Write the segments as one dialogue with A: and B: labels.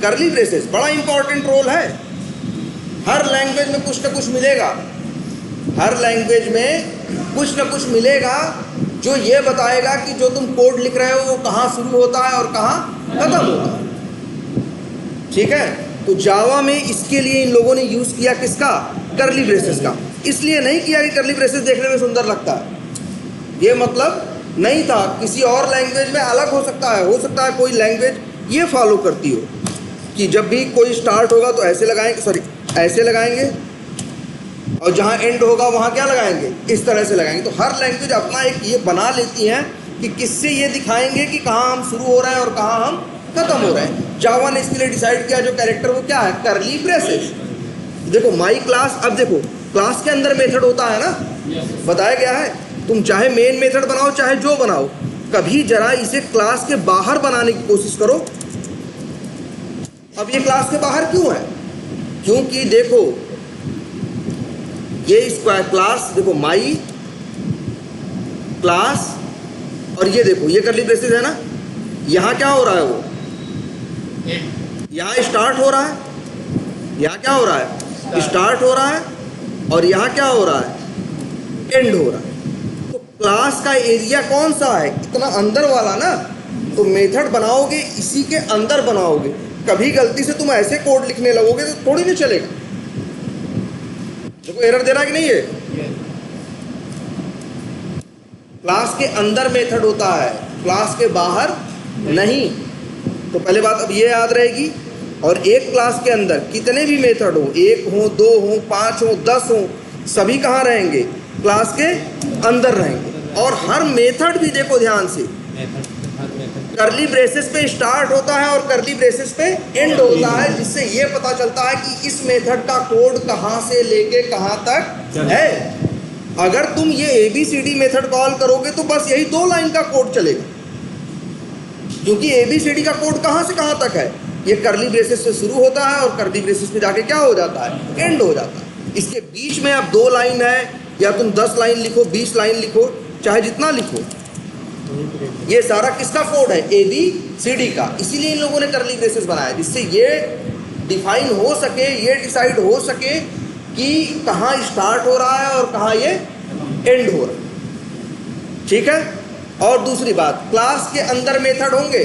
A: Curly braces बड़ा important role है। हर language में कुछ ना कुछ मिलेगा, हर लैंग्वेज में कुछ ना कुछ मिलेगा जो ये बताएगा कि जो तुम कोड लिख रहे हो वो कहाँ शुरू होता है और कहाँ खत्म होता है। ठीक है, तो जावा में इसके लिए इन लोगों ने यूज़ किया किसका? कर्ली ब्रेसेस का। इसलिए नहीं किया कि कर्ली ब्रेसेस देखने में सुंदर लगता है, ये मतलब नहीं था। किसी और लैंग्वेज में अलग हो सकता है कोई लैंग्वेज ये फॉलो करती हो कि जब भी कोई स्टार्ट होगा तो ऐसे लगाएंगे, सॉरी ऐसे लगाएंगे, और जहाँ एंड होगा वहाँ क्या लगाएंगे? इस तरह से लगाएंगे। तो हर लैंग्वेज अपना एक ये बना लेती है कि किससे ये दिखाएंगे कि कहाँ हम शुरू हो रहे हैं और कहाँ हम खत्म हो रहे हैं। जावा ने इसके लिए डिसाइड किया जो कैरेक्टर वो क्या है? Curly braces. देखो माई क्लास, अब देखो क्लास के अंदर मेथड होता है ना, बताया गया है। तुम चाहे मेन मेथड बनाओ चाहे जो बनाओ, कभी जरा इसे क्लास के बाहर बनाने की कोशिश करो। अब ये क्लास के बाहर क्यों है? क्योंकि देखो ये इसका क्लास, देखो माई क्लास, और ये देखो ये कर्ली ब्रेसेस है ना, यहाँ क्या हो रहा है? वो यहाँ स्टार्ट हो रहा है, यहाँ क्या हो रहा है? स्टार्ट हो रहा है, और यहाँ क्या हो रहा है? एंड हो रहा है। तो क्लास का एरिया कौन सा है? इतना अंदर वाला ना। तो मेथड बनाओगे इसी के अंदर बनाओगे। कभी गलती से तुम ऐसे कोड लिखने लगोगे तो थोड़ी नहीं चलेगा। देखो एरर दे रहा है कि नहीं है? क्लास के अंदर मेथड होता है, क्लास के बाहर नहीं। तो पहले बात अब ये याद रहेगी। और एक क्लास के अंदर कितने भी मेथड हो, 1 हो, 2 हो, 5 हो, 10 हो, सभी कहाँ रहेंगे? क्लास के अंदर रहेंगे। और हर मेथड भी देखो ध्यान से कर्ली ब्रेसेस पे स्टार्ट होता है और कर्ली ब्रेसेस पे एंड होता है, जिससे ये पता चलता है कि इस मेथड का कोड कहाँ से लेके कहाँ तक है। अगर तुम ये ABCD मेथड कॉल करोगे तो बस यही 2 लाइन का कोड चलेगा, क्योंकि ABCD का कोड कहाँ से कहाँ तक है? ये कर्ली ब्रेसेस से शुरू होता है और कर्ली ब्रेसेस पे जाके क्या हो जाता है? एंड हो जाता है। इसके बीच में अब 2 लाइन है, या तुम 10 लाइन लिखो, 20 लाइन लिखो, चाहे जितना लिखो, ये सारा किसका कोड है? ABCD का। इसीलिए इन लोगों ने कर्ली ब्रेसेस बनाया, जिससे ये डिफाइन हो सके, ये डिसाइड हो सके कि कहाँ स्टार्ट हो रहा है और कहाँ ये एंड हो रहा है। ठीक है। और दूसरी बात, क्लास के अंदर मेथड होंगे,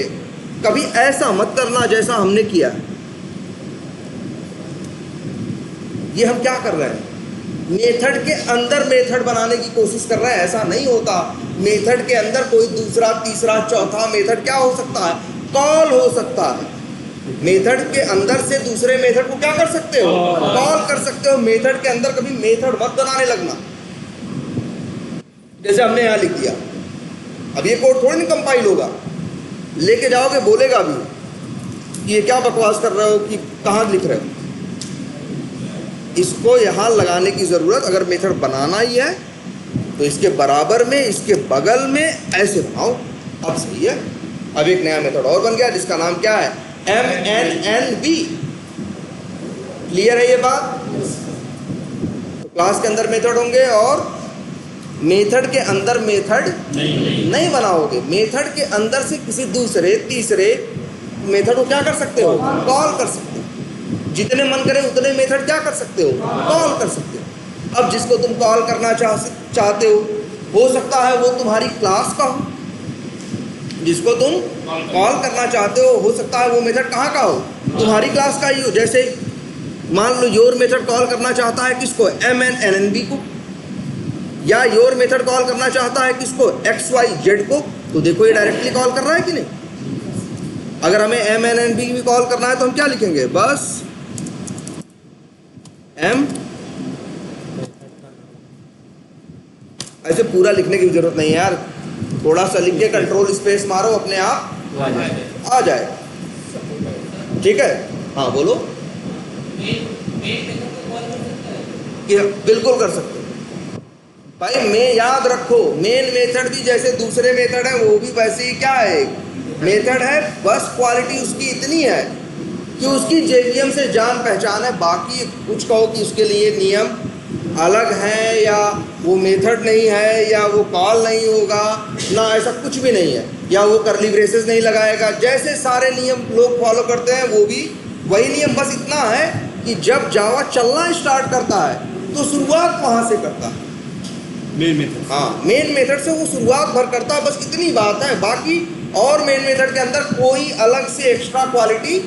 A: कभी ऐसा मत करना जैसा हमने किया। ये हम क्या कर रहे हैं? मेथड के अंदर मेथड बनाने की कोशिश कर रहे हैं। ऐसा नहीं होता। मेथड के अंदर कोई दूसरा, तीसरा, चौथा मेथड क्या हो सकता है? कॉल हो सकता है। मेथड के अंदर से दूसरे मेथड को क्या कर सकते हो? कॉल कर सकते हो। मेथड के अंदर कभी मेथड मत बनाने लगना। जैसे हमने यहाँ लिख दिया, अब ये कोड थोड़ी नहीं कंपाइल होगा, लेके जाओगे बोलेगा भी कि ये क्या बकवास कर रहे हो, कि कहाँ लिख रहे हो। इसको यहाँ लगाने की ज़रूरत, अगर मेथड बनाना ही है तो इसके बराबर में, इसके बगल में ऐसे बनाओ, अब सही है। अब एक नया मेथड और बन गया जिसका नाम क्या है? MNNB। क्लियर है ये बात? तो क्लास के अंदर मेथड होंगे और मेथड के अंदर मेथड नहीं बनाओगे। मेथड के अंदर से किसी दूसरे, तीसरे मेथड को क्या कर सकते हो? कॉल कर सकते हो। जितने मन करे उतने मेथड क्या कर सकते हो? कॉल कर सकते हो। अब जिसको तुम कॉल करना चाहते हो सकता है वो तुम्हारी क्लास का हो। जिसको तुम कॉल करना चाहते हो सकता है वो मेथड कहाँ का हो? तुम्हारी क्लास का ही हो। जैसे मान लो योर मेथड कॉल करना चाहता है किसको? MNNB को। या योर मेथड कॉल करना चाहता है किसको? XYZ को। तो देखो ये डायरेक्टली कॉल कर रहा है कि नहीं? अगर हमें MNNB भी कॉल करना है तो हम क्या लिखेंगे? बस M, ऐसे पूरा लिखने की जरूरत नहीं है यार, थोड़ा सा लिख के कंट्रोल स्पेस मारो, अपने आप आ जाए। ठीक है। हाँ बोलो। बिल्कुल कर सकते हो भाई। मैं याद रखो, मेन मेथड भी जैसे दूसरे मेथड है वो भी वैसे ही क्या है? मेथड है। बस क्वालिटी उसकी इतनी है कि उसकी JVM से जान पहचान है। बाकी कुछ कहो कि उसके लिए नियम अलग है, या वो मेथड नहीं है, या वो कॉल नहीं होगा ना, ऐसा कुछ भी नहीं है। या वो कर्ली ब्रेसेस नहीं लगाएगा। जैसे सारे नियम लोग फॉलो करते हैं वो भी वही नियम, बस इतना है कि जब जावा चलना स्टार्ट करता है तो शुरुआत वहां से करता है,
B: मेन मेथड।
A: हाँ मेन मेथड से वो शुरुआत भर करता है, बस इतनी बात है। बाकी और मेन मेथड के अंदर कोई अलग से एक्स्ट्रा क्वालिटी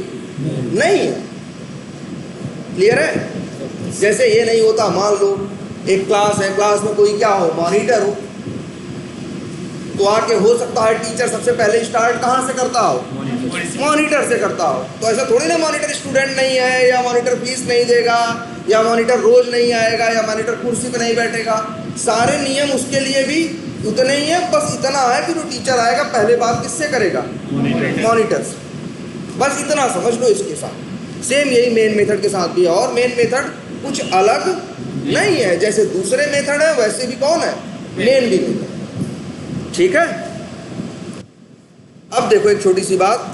A: नहीं है। क्लियर है? जैसे ये नहीं होता, मान लो एक क्लास है, क्लास में कोई क्या हो, मॉनिटर हो, तो आके हो सकता है टीचर सबसे पहले स्टार्ट कहाँ से करता हो, मॉनिटर से करता हो। तो ऐसा थोड़ी ना मॉनिटर स्टूडेंट नहीं है, या मॉनिटर फीस नहीं देगा, या मॉनिटर रोज नहीं आएगा, या मॉनिटर कुर्सी पे नहीं बैठेगा। सारे नियम उसके लिए भी उतने ही है, बस इतना है कि जो टीचर आएगा पहले बात किससे करेगा, मॉनिटर से। बस इतना समझ लो इसके साथ। सेम यही मेन मेथड के साथ भी है, और मेन मेथड कुछ अलग नहीं है। जैसे दूसरे मेथड है वैसे भी कौन है, मेन भी मेथड। ठीक है? अब देखो एक छोटी सी बात,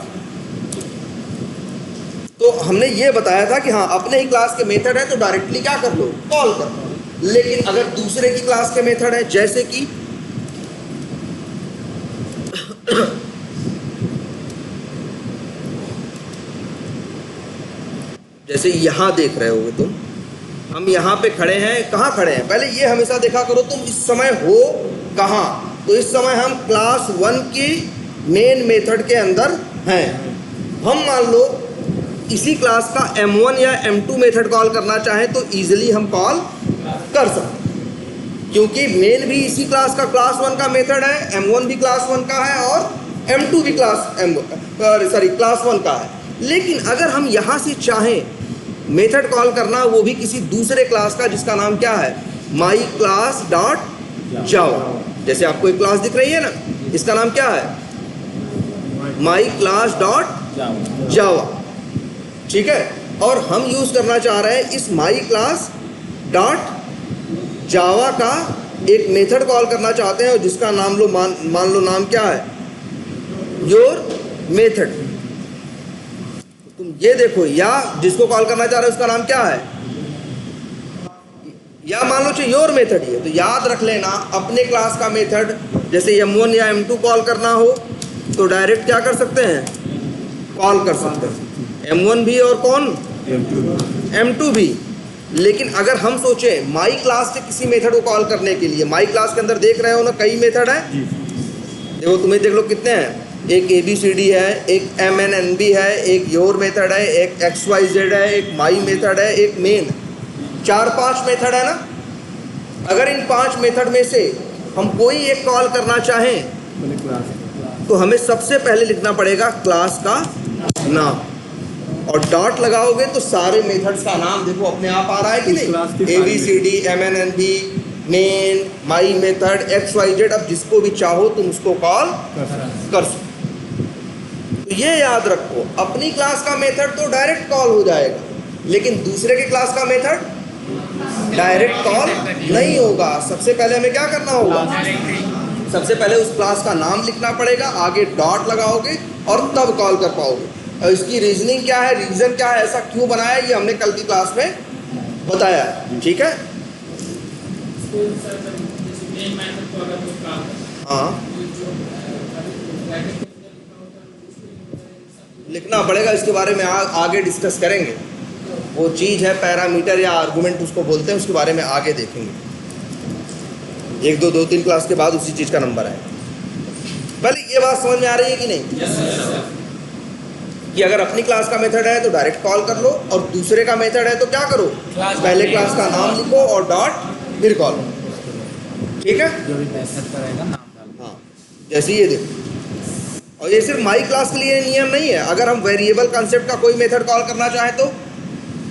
A: तो हमने ये बताया था कि हाँ अपने ही क्लास के मेथड है तो डायरेक्टली क्या कर लो, कॉल कर लो। लेकिन अगर दूसरे की क्लास के मेथड है, जैसे कि जैसे यहां देख रहे होगे तुम, हम यहाँ पे खड़े हैं, कहाँ खड़े हैं, पहले ये हमेशा देखा करो तुम इस समय हो कहाँ। तो इस समय हम क्लास 1 की मेन मेथड के अंदर हैं। हम मान लो इसी क्लास का M1 या M2 मेथड कॉल करना चाहें तो इजीली हम कॉल कर सकते हैं, क्योंकि मेन भी इसी क्लास का क्लास 1 का मेथड है, M1 भी क्लास 1 का है और M2 भी क्लास 1 का है। लेकिन अगर हम यहाँ से चाहें मेथड कॉल करना, वो भी किसी दूसरे क्लास का, जिसका नाम क्या है, माई क्लास डॉट जावा। जैसे आपको एक क्लास दिख रही है ना, इसका नाम क्या है, माई क्लास डॉट जावा। ठीक है? और हम यूज करना चाह रहे हैं इस माई क्लास डॉट जावा का एक मेथड कॉल करना चाहते हैं, और जिसका नाम लो मान लो नाम क्या है, योर मेथड। तुम ये देखो, या जिसको कॉल करना चाह रहे हो उसका नाम क्या है, या मान लो चाहिए योर मेथड ही है। तो याद रख लेना, अपने क्लास का मेथड जैसे M1 या M2 कॉल करना हो तो डायरेक्ट क्या कर सकते हैं, कॉल कर सकते हैं, M1 भी और कौन, M2 भी। लेकिन अगर हम सोचे माई क्लास से किसी मेथड को कॉल करने के लिए, माई क्लास के अंदर देख रहे हो ना कई मेथड है, देखो तुम्हें देख लो कितने हैं, एक ABCD है, एक MNNB है, एक योर मेथड है, एक XYZ है, एक माई मेथड है, एक मेन। 4-5 मेथड है ना। अगर इन 5 मेथड में से हम कोई एक कॉल करना चाहें तो हमें सबसे पहले लिखना पड़ेगा क्लास का नाम, और डॉट लगाओगे तो सारे मेथड्स का नाम देखो अपने आप आ रहा है कि नहीं, ABCD, MNNB, main, my method, XYZ। अब जिसको भी चाहो तुम उसको कॉल कर सकते। तो ये याद रखो, अपनी क्लास का मेथड तो डायरेक्ट कॉल हो जाएगा, लेकिन दूसरे के क्लास का मेथड डायरेक्ट कॉल नहीं होगा। सबसे पहले हमें क्या करना होगा, सबसे पहले उस क्लास का नाम लिखना पड़ेगा, आगे डॉट लगाओगे और तब कॉल कर पाओगे। और इसकी रीजनिंग क्या है, रीजन क्या है, ऐसा क्यों बनाया, ये हमने कल की क्लास में बताया है। ठीक है? हाँ लिखना पड़ेगा, इसके बारे में आगे डिस्कस करेंगे। वो चीज़ है पैरामीटर या आर्गुमेंट उसको बोलते हैं, उसके बारे में आगे देखेंगे। 1, 2, 2, 3 क्लास के बाद उसी चीज़ का नंबर है। पहले ये बात समझ में आ रही है कि नहीं? कि अगर अपनी क्लास का मेथड है तो डायरेक्ट कॉल कर लो, और दूसरे का मेथड है तो क्या करो, पहले क्लास का नाम लिखो और डॉट फिर कॉल। ठीक है? हाँ जैसे ये देखो, और ये सिर्फ माई क्लास के लिए नियम नहीं है। अगर हम वेरिएबल कंसेप्ट का कोई मेथड कॉल करना चाहें तो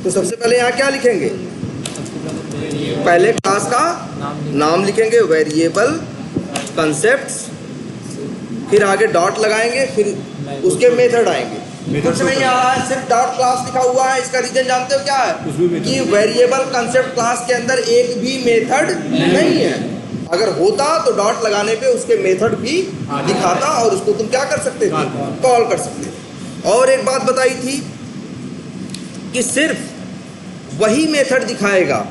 A: सबसे पहले यहाँ क्या लिखेंगे, पहले क्लास का नाम लिखेंगे, वेरिएबल कंसेप्ट्स, फिर आगे डॉट लगाएंगे, फिर उसके मेथड आएंगे। कुछ नहीं आ रहा है, सिर्फ डॉट क्लास लिखा हुआ है। इसका रीजन जानते हो क्या है, कि वेरिएबल कंसेप्ट क्लास के अंदर एक भी मेथड नहीं है। अगर होता तो डॉट लगाने पे उसके मेथड भी दिखाता, और उसको तुम क्या कर सकते थे, कॉल कर सकते थे। और एक बात बताई थी कि सिर्फ वही मेथड दिखाएगा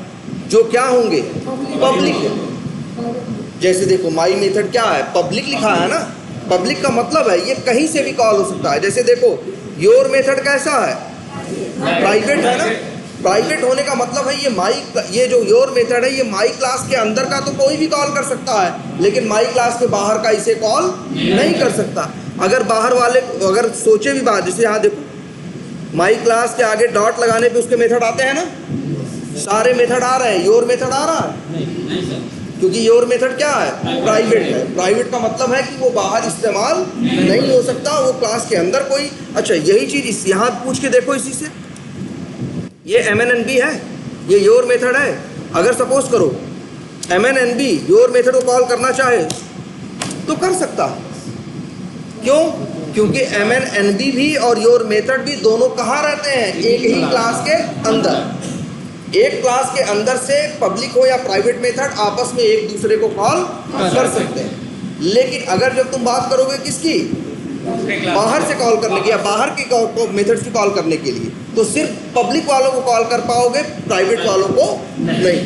A: जो क्या होंगे, पब्लिक। जैसे देखो माई मेथड क्या है, पब्लिक लिखा है ना। पब्लिक का मतलब है ये कहीं से भी कॉल हो सकता है। जैसे देखो योर मेथड कैसा है, प्राइवेट है ना। प्राइवेट होने का मतलब है ये जो योर मेथड है ये माई क्लास के अंदर का तो कोई भी कॉल कर सकता है, लेकिन माई क्लास के बाहर का इसे कॉल नहीं कर सकता। अगर बाहर वाले अगर सोचे भी बात, जैसे यहाँ देखो माई क्लास के आगे डॉट लगाने पे उसके मेथड आते हैं ना, सारे मेथड आ रहे हैं, योर मेथड आ रहा है क्योंकि योर मेथड क्या है, प्राइवेट है। प्राइवेट का मतलब है कि वो बाहर इस्तेमाल नहीं हो सकता, वो क्लास के अंदर कोई। अच्छा यही चीज यहाँ पूछ के देखो इसी से, ये MNNB है, ये योर मेथड है। अगर सपोज करो MNNB योर मेथड को कॉल करना चाहे तो कर सकता। क्यों? क्योंकि MNNB भी और योर मेथड भी दोनों कहाँ रहते हैं, एक ही क्लास के अंदर। एक क्लास के अंदर से पब्लिक हो या प्राइवेट मेथड आपस में एक दूसरे को कॉल कर सकते हैं। लेकिन अगर जब तुम बात करोगे किसकी, बाहर से कॉल करने की या बाहर के मेथड्स की कॉल करने के लिए, तो सिर्फ पब्लिक वालों को कॉल कर पाओगे, प्राइवेट वालों को नहीं।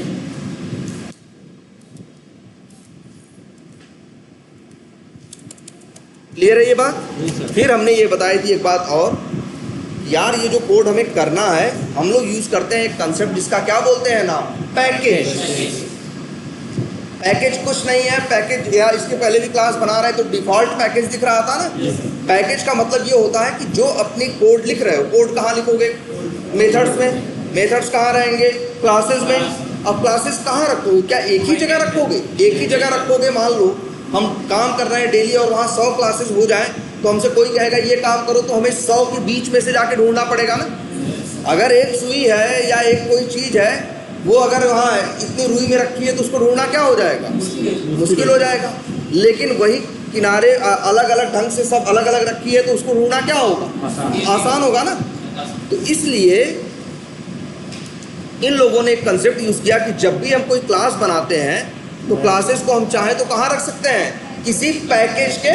A: क्लियर है ये बात? फिर हमने ये बताई थी एक बात और, यार ये जो कोड हमें करना है, हम लोग यूज करते हैं एक कंसेप्ट जिसका क्या बोलते हैं ना, पैकेज। पैकेज कुछ नहीं है, पैकेज या इसके पहले भी क्लास बना रहे तो डिफॉल्ट पैकेज दिख रहा था ना। पैकेज का मतलब ये होता है कि जो अपनी कोड लिख रहे हो, कोड कहाँ लिखोगे, मेथड्स में। मेथड्स कहाँ रहेंगे, क्लासेस में। अब क्लासेस कहाँ रखोगे, क्या एक ही जगह रखोगे? एक ही जगह रखोगे। मान लो हम काम कर रहे हैं डेली और वहाँ 100 क्लासेस हो जाए, तो हमसे कोई कहेगा ये काम करो, तो हमें 100 के बीच में से जाके ढूंढना पड़ेगा ना। अगर एक सुई है या एक कोई चीज़ है, वो अगर वहाँ इतनी रुई में रखी है तो उसको ढूंढना क्या हो जाएगा, मुश्किल हो जाएगा। लेकिन वही किनारे अलग अलग ढंग से सब अलग अलग रखी है तो उसको ढूंढना क्या होगा, आसान होगा ना। तो इसलिए इन लोगों ने एक कंसेप्ट यूज किया कि जब भी हम कोई क्लास बनाते हैं तो क्लासेस को हम चाहें तो कहाँ रख सकते हैं, किसी पैकेज के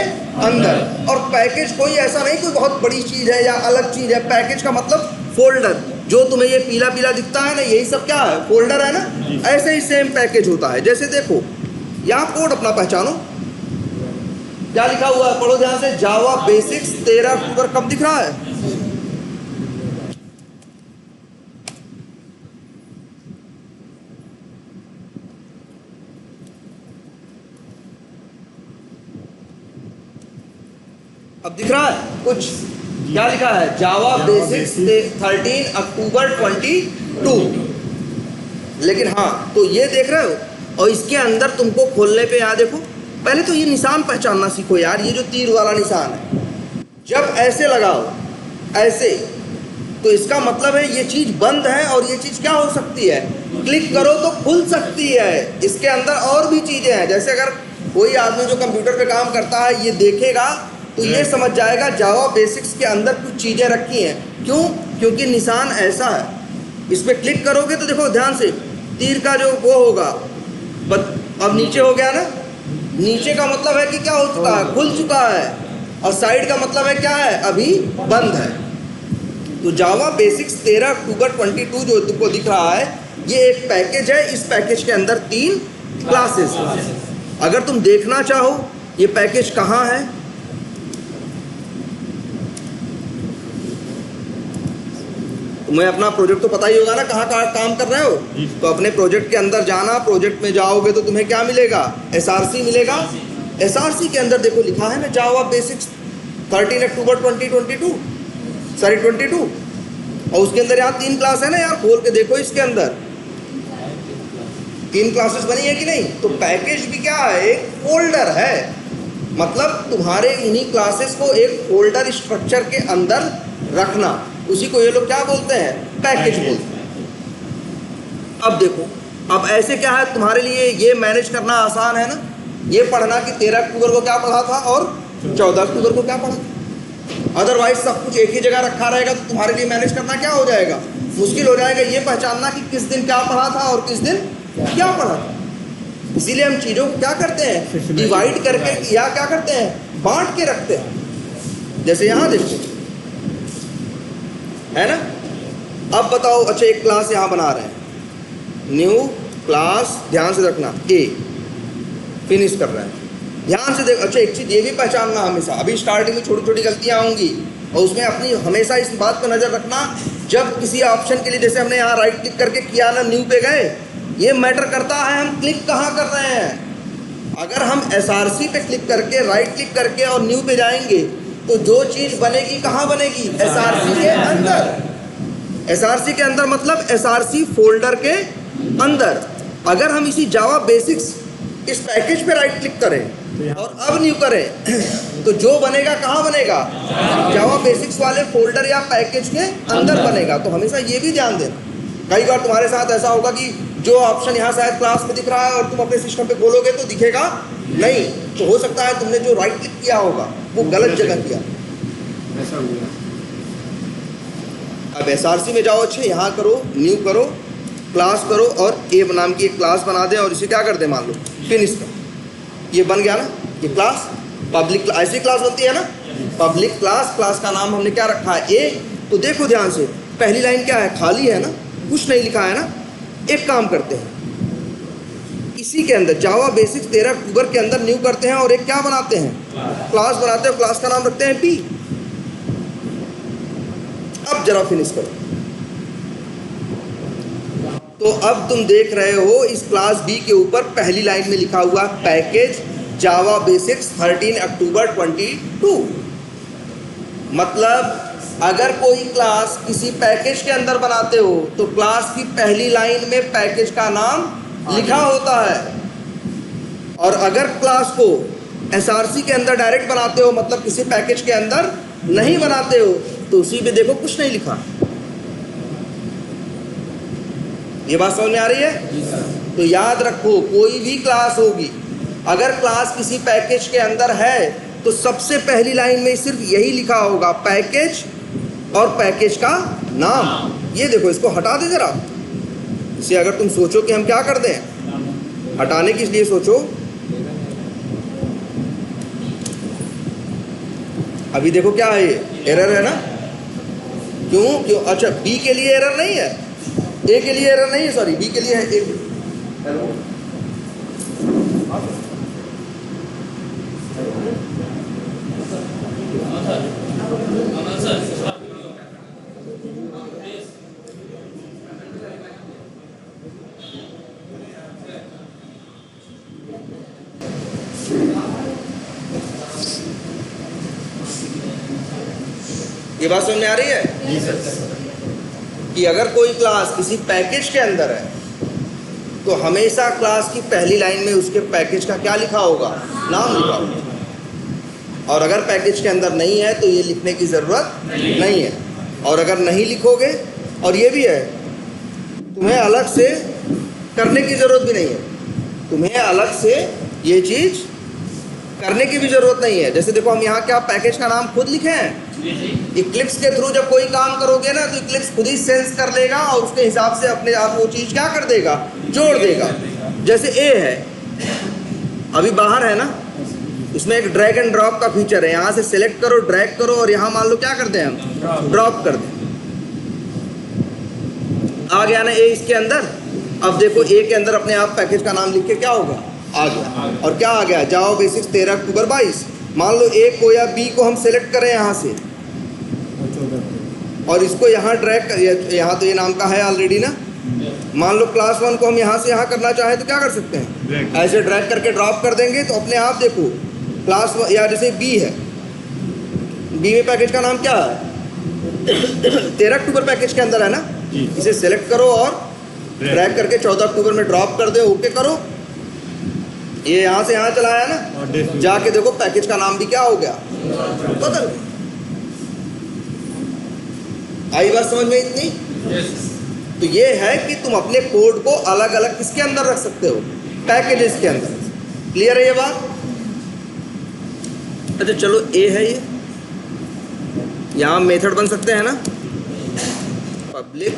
A: अंदर। और पैकेज कोई ऐसा नहीं कोई बहुत बड़ी चीज़ है या अलग चीज़ है। पैकेज का मतलब फोल्डर, जो तुम्हें ये पीला पीला दिखता है ना, यही सब क्या है, फोल्डर है ना। ऐसे ही सेम पैकेज होता है। जैसे देखो यहाँ कोड अपना पहचानो, क्या लिखा हुआ है, पढ़ो ध्यान से। जावा बेसिक्स 13 अक्टूबर कब दिख रहा है, अब दिख रहा है कुछ, क्या लिखा है, जावा बेसिक्स 13 अक्टूबर 22। लेकिन हाँ, तो ये देख रहे हो, और इसके अंदर तुमको खोलने पे यहाँ देखो, पहले तो ये निशान पहचानना सीखो यार। ये जो तीर वाला निशान है, जब ऐसे लगाओ ऐसे, तो इसका मतलब है ये चीज़ बंद है और ये चीज़ क्या हो सकती है, क्लिक करो तो खुल सकती है। इसके अंदर और भी चीज़ें हैं। जैसे अगर कोई आदमी जो कंप्यूटर पे काम करता है ये देखेगा तो ये समझ जाएगा जावा बेसिक्स के अंदर कुछ चीज़ें रखी हैं। क्यों? क्योंकि निशान ऐसा है। इस पर क्लिक करोगे तो देखो ध्यान से, तीर का जो वो होगा, अब नीचे हो गया ना। नीचे का मतलब है कि क्या हो चुका है, खुल चुका है। और साइड का मतलब है क्या है, अभी बंद है। तो जावा बेसिक्स 13 अक्टूबर 22 जो तुमको दिख रहा है, ये एक पैकेज है। इस पैकेज के अंदर 3 क्लासेस। अगर तुम देखना चाहो ये पैकेज कहाँ है, तुम्हें अपना प्रोजेक्ट तो पता ही होगा ना, कहाँ काम कर रहे हो। तो अपने प्रोजेक्ट के अंदर जाना, प्रोजेक्ट में जाओगे तो तुम्हें क्या मिलेगा, SRC मिलेगा। SRC के अंदर देखो लिखा है ना जावा बेसिक्स 13 अक्टूबर 2022, सॉरी 22। और उसके अंदर यहाँ 3 क्लास है ना यार, खोल के देखो इसके अंदर 3 क्लासेस बनी है कि नहीं। तो पैकेज भी क्या है, एक फोल्डर है। मतलब तुम्हारे इन्हीं क्लासेस को एक फोल्डर स्ट्रक्चर के अंदर रखना, उसी को ये लोग क्या बोलते हैं, पैकेज बोलते हैं। अब देखो, अब ऐसे क्या है तुम्हारे लिए ये मैनेज करना आसान है ना, ये पढ़ना कि 13 अक्टूबर को क्या पढ़ा था और 14 अक्टूबर को क्या पढ़ा था। अदरवाइज सब कुछ एक ही जगह रखा रहेगा तो तुम्हारे लिए मैनेज करना क्या हो जाएगा, मुश्किल हो जाएगा ये पहचानना कि किस दिन क्या पढ़ा था और किस दिन क्या पढ़ा था। इसीलिए हम चीज़ों को क्या करते हैं, डिवाइड करके या क्या करते हैं, बांट के रखते हैं। जैसे यहाँ देखो है ना। अब बताओ, अच्छा एक क्लास यहाँ बना रहे हैं, न्यू क्लास, ध्यान से रखना, ए फिनिश कर रहे हैं, ध्यान से देखो। अच्छा एक चीज़ ये भी पहचानना हमेशा, अभी स्टार्टिंग में छोटी छोटी गलतियाँ होंगी, और उसमें अपनी हमेशा इस बात पर नज़र रखना, जब किसी ऑप्शन के लिए, जैसे हमने यहाँ राइट क्लिक करके किया ना, न्यू पे गए, ये मैटर करता है हम क्लिक कहाँ कर रहे हैं। अगर हम SRC पे क्लिक करके, राइट क्लिक करके और न्यू पे जाएंगे, तो जो चीज़ बनेगी कहाँ बनेगी? SRC के अंदर। SRC के अंदर मतलब SRC फोल्डर के अंदर। अगर हम इसी जावा बेसिक्स इस पैकेज पे राइट क्लिक करें और अब न्यू करें, तो जो बनेगा कहाँ बनेगा? जावा बेसिक्स वाले फोल्डर या पैकेज के अंदर बनेगा। तो हमेशा ये भी ध्यान देना। कई बार तुम्हारे साथ ऐसा होगा कि जो ऑप्शन यहाँ शायद क्लास में दिख रहा है और तुम अपने सिस्टम पे खोलोगे तो दिखेगा नहीं। तो हो सकता है तुमने जो राइट क्लिक किया होगा वो गलत जगह किया।
B: ऐसा हुआ।
A: अब SRC में जाओ, अच्छे यहाँ करो, न्यू करो, क्लास करो और ए नाम की एक क्लास बना दें और इसे क्या कर दें, मान लो फिनिश कर। ये बन गया ना, ये क्लास पब्लिक, ऐसी क्लास बनती है ना पब्लिक क्लास। क्लास का नाम हमने क्या रखा है? ए। तो देखो ध्यान से, पहली लाइन क्या है? खाली है ना, कुछ नहीं लिखा है ना। एक काम करते हैं, इसी के अंदर जावा बेसिक्स 13 अक्टूबर के अंदर न्यू करते हैं और एक क्या बनाते हैं? क्लास बनाते हैं। क्लास का नाम रखते हैं बी। अब जरा फिनिश करो। तो अब तुम देख रहे हो इस क्लास बी के ऊपर पहली लाइन में लिखा हुआ पैकेज जावा बेसिक्स 13 अक्टूबर 22। मतलब अगर कोई क्लास किसी पैकेज के अंदर बनाते हो तो क्लास की पहली लाइन में पैकेज का नाम लिखा होता है। और अगर क्लास को SRC के अंदर डायरेक्ट बनाते हो, मतलब किसी पैकेज के अंदर नहीं बनाते हो, तो उसी पे देखो कुछ नहीं लिखा। ये बात समझ में आ रही है? तो याद रखो, कोई भी क्लास होगी, अगर क्लास किसी पैकेज के अंदर है तो सबसे पहली लाइन में सिर्फ यही लिखा होगा, पैकेज और पैकेज का नाम। ये देखो, इसको हटा दे जरा। इसे अगर तुम सोचो कि हम क्या कर दें, हटाने के लिए सोचो। अभी देखो क्या है, ये एरर है ना। क्यों? अच्छा, बी के लिए एरर नहीं है, ए के लिए एरर नहीं है, सॉरी बी के लिए है। एक हेलो, ये बात समझ में आ रही है कि अगर कोई क्लास किसी पैकेज के अंदर है तो हमेशा क्लास की पहली लाइन में उसके पैकेज का क्या लिखा होगा? नाम लिखा होगा। और अगर पैकेज के अंदर नहीं है तो ये लिखने की ज़रूरत नहीं है। और अगर नहीं लिखोगे, और ये भी है, तुम्हें अलग से करने की ज़रूरत भी नहीं है। तुम्हें अलग से ये चीज़ करने की भी ज़रूरत नहीं है। जैसे देखो, हम यहाँ क्या पैकेज का नाम खुद लिखे हैं। इक्लिप्स के थ्रू जब कोई काम करोगे ना, तो इक्लिप्स खुद ही सेंस कर लेगा और उसके हिसाब से अपने आप वो चीज़ क्या कर देगा? जोड़ देगा। जैसे ए है, अभी बाहर है ना, इसमें एक ड्रैग एंड ड्रॉप का फीचर है। यहाँ से सिलेक्ट करो, ड्रैग करो और यहाँ मान लो क्या करते हैं हम? ड्रॉप कर दें। आ गया ना ए इसके अंदर। अब देखो, ए के अंदर अपने आप पैकेज का नाम लिख के क्या होगा? आ गया। और क्या आ गया? जावा बेसिक्स 13 अक्टूबर 22। मान लो ए को या बी को हम सेलेक्ट करें यहाँ से और इसको यहाँ ड्रैग कर, यहाँ तो ये नाम का है ऑलरेडी ना। मान लो क्लास 1 को हम यहाँ से यहाँ करना चाहें तो क्या कर सकते हैं? ऐसे ड्रैग करके ड्रॉप कर देंगे तो अपने आप देखो क्लास, या जैसे बी है, बी में पैकेज का नाम क्या है? 13 अक्टूबर पैकेज के अंदर है ना। इसे सेलेक्ट करो और ड्रैग करके 14 अक्टूबर में ड्रॉप कर दो, ओके करो। ये यहाँ से यहाँ चला आया ना, जाके देखो पैकेज का नाम भी क्या हो गया? बदल। आई बात समझ में इतनी? तो ये है कि तुम अपने कोड को अलग अलग किसके अंदर रख सकते हो? पैकेजेस के अंदर। क्लियर है ये बात? अच्छा चलो, ए है ये, यहाँ मेथड बन सकते हैं ना, पब्लिक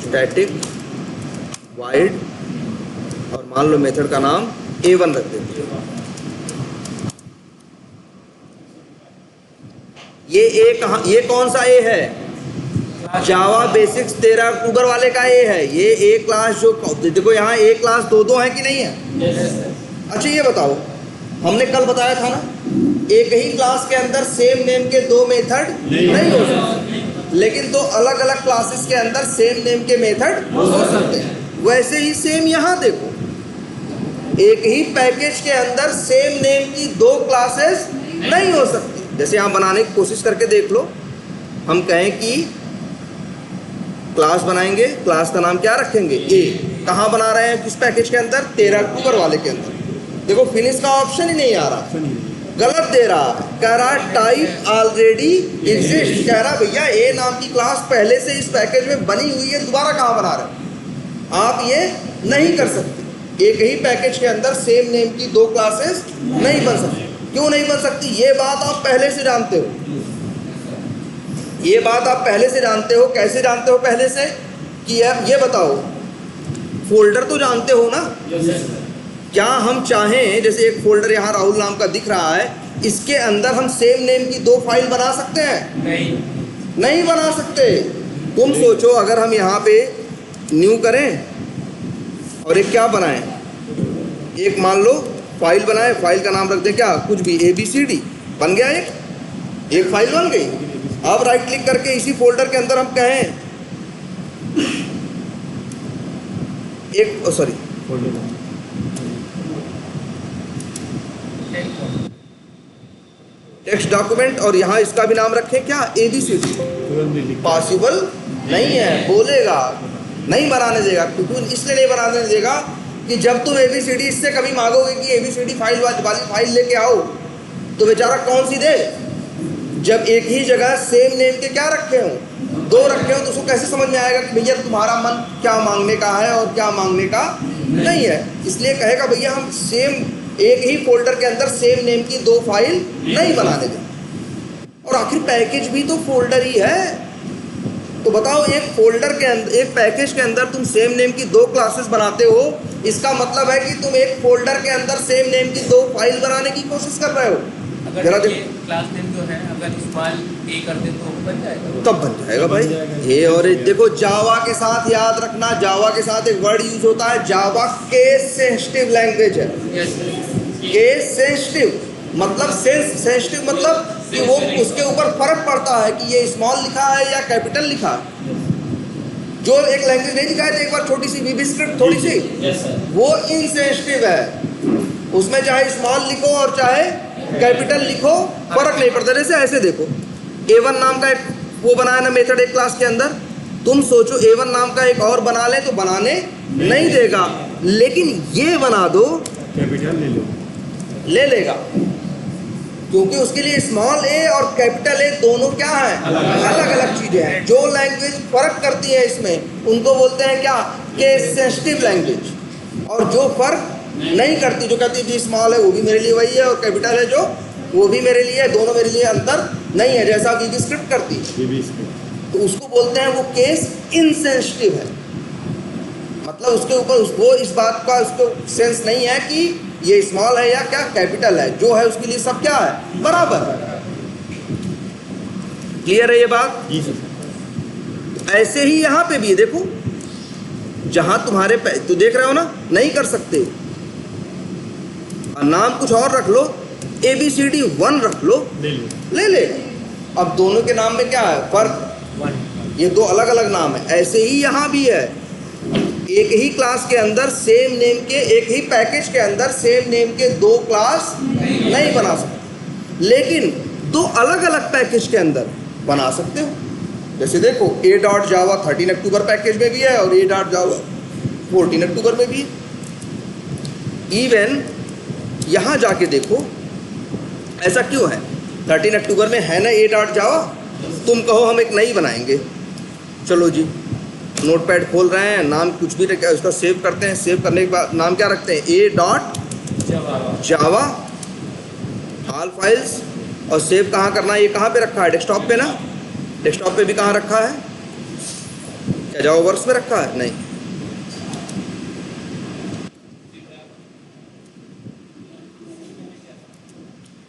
A: स्टैटिक वाइड, और मान लो मेथड का नाम A1 रख देते हैं। ये ए कहाँ, ये कौन सा ए है? जावा बेसिक्स 13 अक्टूबर वाले का ए है। ये ए क्लास जो देखो यहाँ ए क्लास दो है कि नहीं है? अच्छा ये बताओ, हमने कल बताया था ना एक ही क्लास के अंदर सेम नेम के दो मेथड नहीं हो सकते, लेकिन दो अलग अलग क्लासेस के अंदर सेम नेम के मेथड हो सकते हैं। वैसे ही सेम यहाँ देखो, एक ही पैकेज के अंदर सेम नेम की दो क्लासेस नहीं हो सकती। जैसे यहाँ बनाने की कोशिश करके देख लो, हम कहें कि क्लास बनाएंगे, क्लास का नाम क्या रखेंगे, ए। कहाँ बना रहे हैं, किस पैकेज के अंदर, 13 अक्टूबर वाले के अंदर। देखो फिनिश का ऑप्शन ही नहीं आ रहा, गलत दे रहा है, कह रहा है टाइप ऑलरेडी एग्जिस्ट। कह रहा भैया ए नाम की क्लास पहले से इस पैकेज में बनी हुई है, दोबारा कहाँ बना रहे हो। आप ये नहीं कर सकते, एक ही पैकेज के अंदर सेम नेम की दो क्लासेस नहीं बन सकती। क्यों नहीं बन सकती, ये बात आप पहले से जानते हो, ये बात आप पहले से जानते हो। कैसे जानते हो पहले से, कि अब ये बताओ, फोल्डर तो जानते हो ना। क्या हम चाहें, जैसे एक फोल्डर यहाँ राहुल नाम का दिख रहा है, इसके अंदर हम सेम नेम की दो फाइल बना सकते हैं? नहीं बना सकते। तुम सोचो, अगर हम यहाँ पे न्यू करें और एक क्या बनाएं, एक मान लो फाइल बनाए, फाइल का नाम रख दें क्या, कुछ भी, ABCD बन गया, एक फाइल बन गई। अब राइट क्लिक करके इसी फोल्डर के अंदर हम कहें एक सॉरी टेक्स्ट डॉक्यूमेंट, और यहाँ इसका भी नाम रखें क्या, ABCD। पॉसिबल नहीं है, बोलेगा नहीं बनाने देगा। क्योंकि इसलिए नहीं बनाने देगा कि जब तुम ABCD इससे कभी मांगोगे कि ABCD फाइल वाली फाइल लेके आओ, तो बेचारा कौन सी दे। जब एक ही जगह सेम नेम के क्या रखे हो, दो रखे हो, तो उसको कैसे समझ में आएगा कि भैया तुम्हारा मन क्या मांगने का है और क्या मांगने का नहीं है। इसलिए कहेगा भैया हम सेम एक ही फोल्डर के अंदर सेम नेम की दो फाइल नहीं बनाने दें। और आखिर पैकेज भी तो फोल्डर ही है। तो बताओ, एक फोल्डर के अंदर, एक पैकेज के अंदर तुम सेम नेम की दो क्लासेस बनाते हो, इसका मतलब है कि तुम एक फोल्डर के अंदर सेम नेम की दो फाइल बनाने की कोशिश कर रहे हो।
B: अगर ये क्लास नेम जो है, अगर इस्तेमाल ए कर दे तो बन जाएगा,
A: तब बन जाएगा भाई ये। और देखो, जावा के साथ याद रखना, जावा के साथ एक वर्ड यूज होता है, जावा केस सेंसिटिव लैंग्वेज है। केस सेंसिटिव मतलब सेंसिटिव मतलब कि वो उसके ऊपर फर्क पड़ता है कि ये स्मॉल लिखा है या कैपिटल लिखा है। जो एक लैंग्वेज नहीं लिखा है, एक बार छोटी सी VB स्क्रिप्ट थोड़ी सी, वो इनसेंसिटिव है। उसमें चाहे स्मॉल लिखो और चाहे कैपिटल लिखो, फर्क नहीं पड़ता। जैसे ऐसे देखो, A1 नाम का एक वो बनाया ना मेथड एक क्लास के अंदर, तुम सोचो A1 नाम का एक और बना ले तो बनाने नहीं देगा, लेकिन ये बना दो
C: कैपिटल
A: ले लेगा, क्योंकि उसके लिए स्मॉल ए और कैपिटल ए दोनों क्या है, अलग अलग चीजें हैं। जो लैंग्वेज फर्क करती है इसमें, उनको बोलते हैं क्या, केस सेंसिटिव लैंग्वेज। और जो फर्क नहीं करती, जो कहती है जी स्मॉल है वो भी मेरे लिए वही है, और कैपिटल है जो वो भी मेरे लिए है, दोनों मेरे लिए अंतर नहीं है, जैसा VB स्क्रिप्ट करती है, तो उसको बोलते हैं वो केस इनसेंसिटिव है। मतलब उसके ऊपर उसको इस बात का उसको सेंस नहीं है कि ये स्मॉल है या क्या कैपिटल है, जो है उसके लिए सब क्या है, बराबर है। क्लियर है ये बात। ऐसे ही यहाँ पे भी देखो, जहां तुम्हारे तो देख रहे हो ना, नहीं कर सकते, नाम कुछ और रख लो, ABCD 1 रख लो, ले लेगा। अब दोनों के नाम में क्या है फर्क, ये दो अलग अलग नाम है। ऐसे ही यहाँ भी है, एक ही क्लास के अंदर सेम नेम के, एक ही पैकेज के अंदर सेम नेम के दो क्लास नहीं बना सकते, लेकिन दो अलग अलग पैकेज के अंदर बना सकते हो। जैसे देखो, A.java 13 अक्टूबर पैकेज में भी है और A.java 14 अक्टूबर में भी है। इवन यहाँ जाके देखो, ऐसा क्यों है, 13 अक्टूबर में है ना A.java, तुम कहो हम एक नई बनाएंगे, चलो जी नोटपैड खोल रहे हैं, नाम कुछ भी रखा है उसका सेव करते हैं, सेव करने के बाद नाम क्या रखते हैं, A.java ऑल फाइल्स। और सेव कहाँ करना है, ये कहाँ पे रखा है, डेस्कटॉप पे ना, डेस्कटॉप पे भी कहाँ रखा है, क्या जावा वर्क्स में रखा है, नहीं।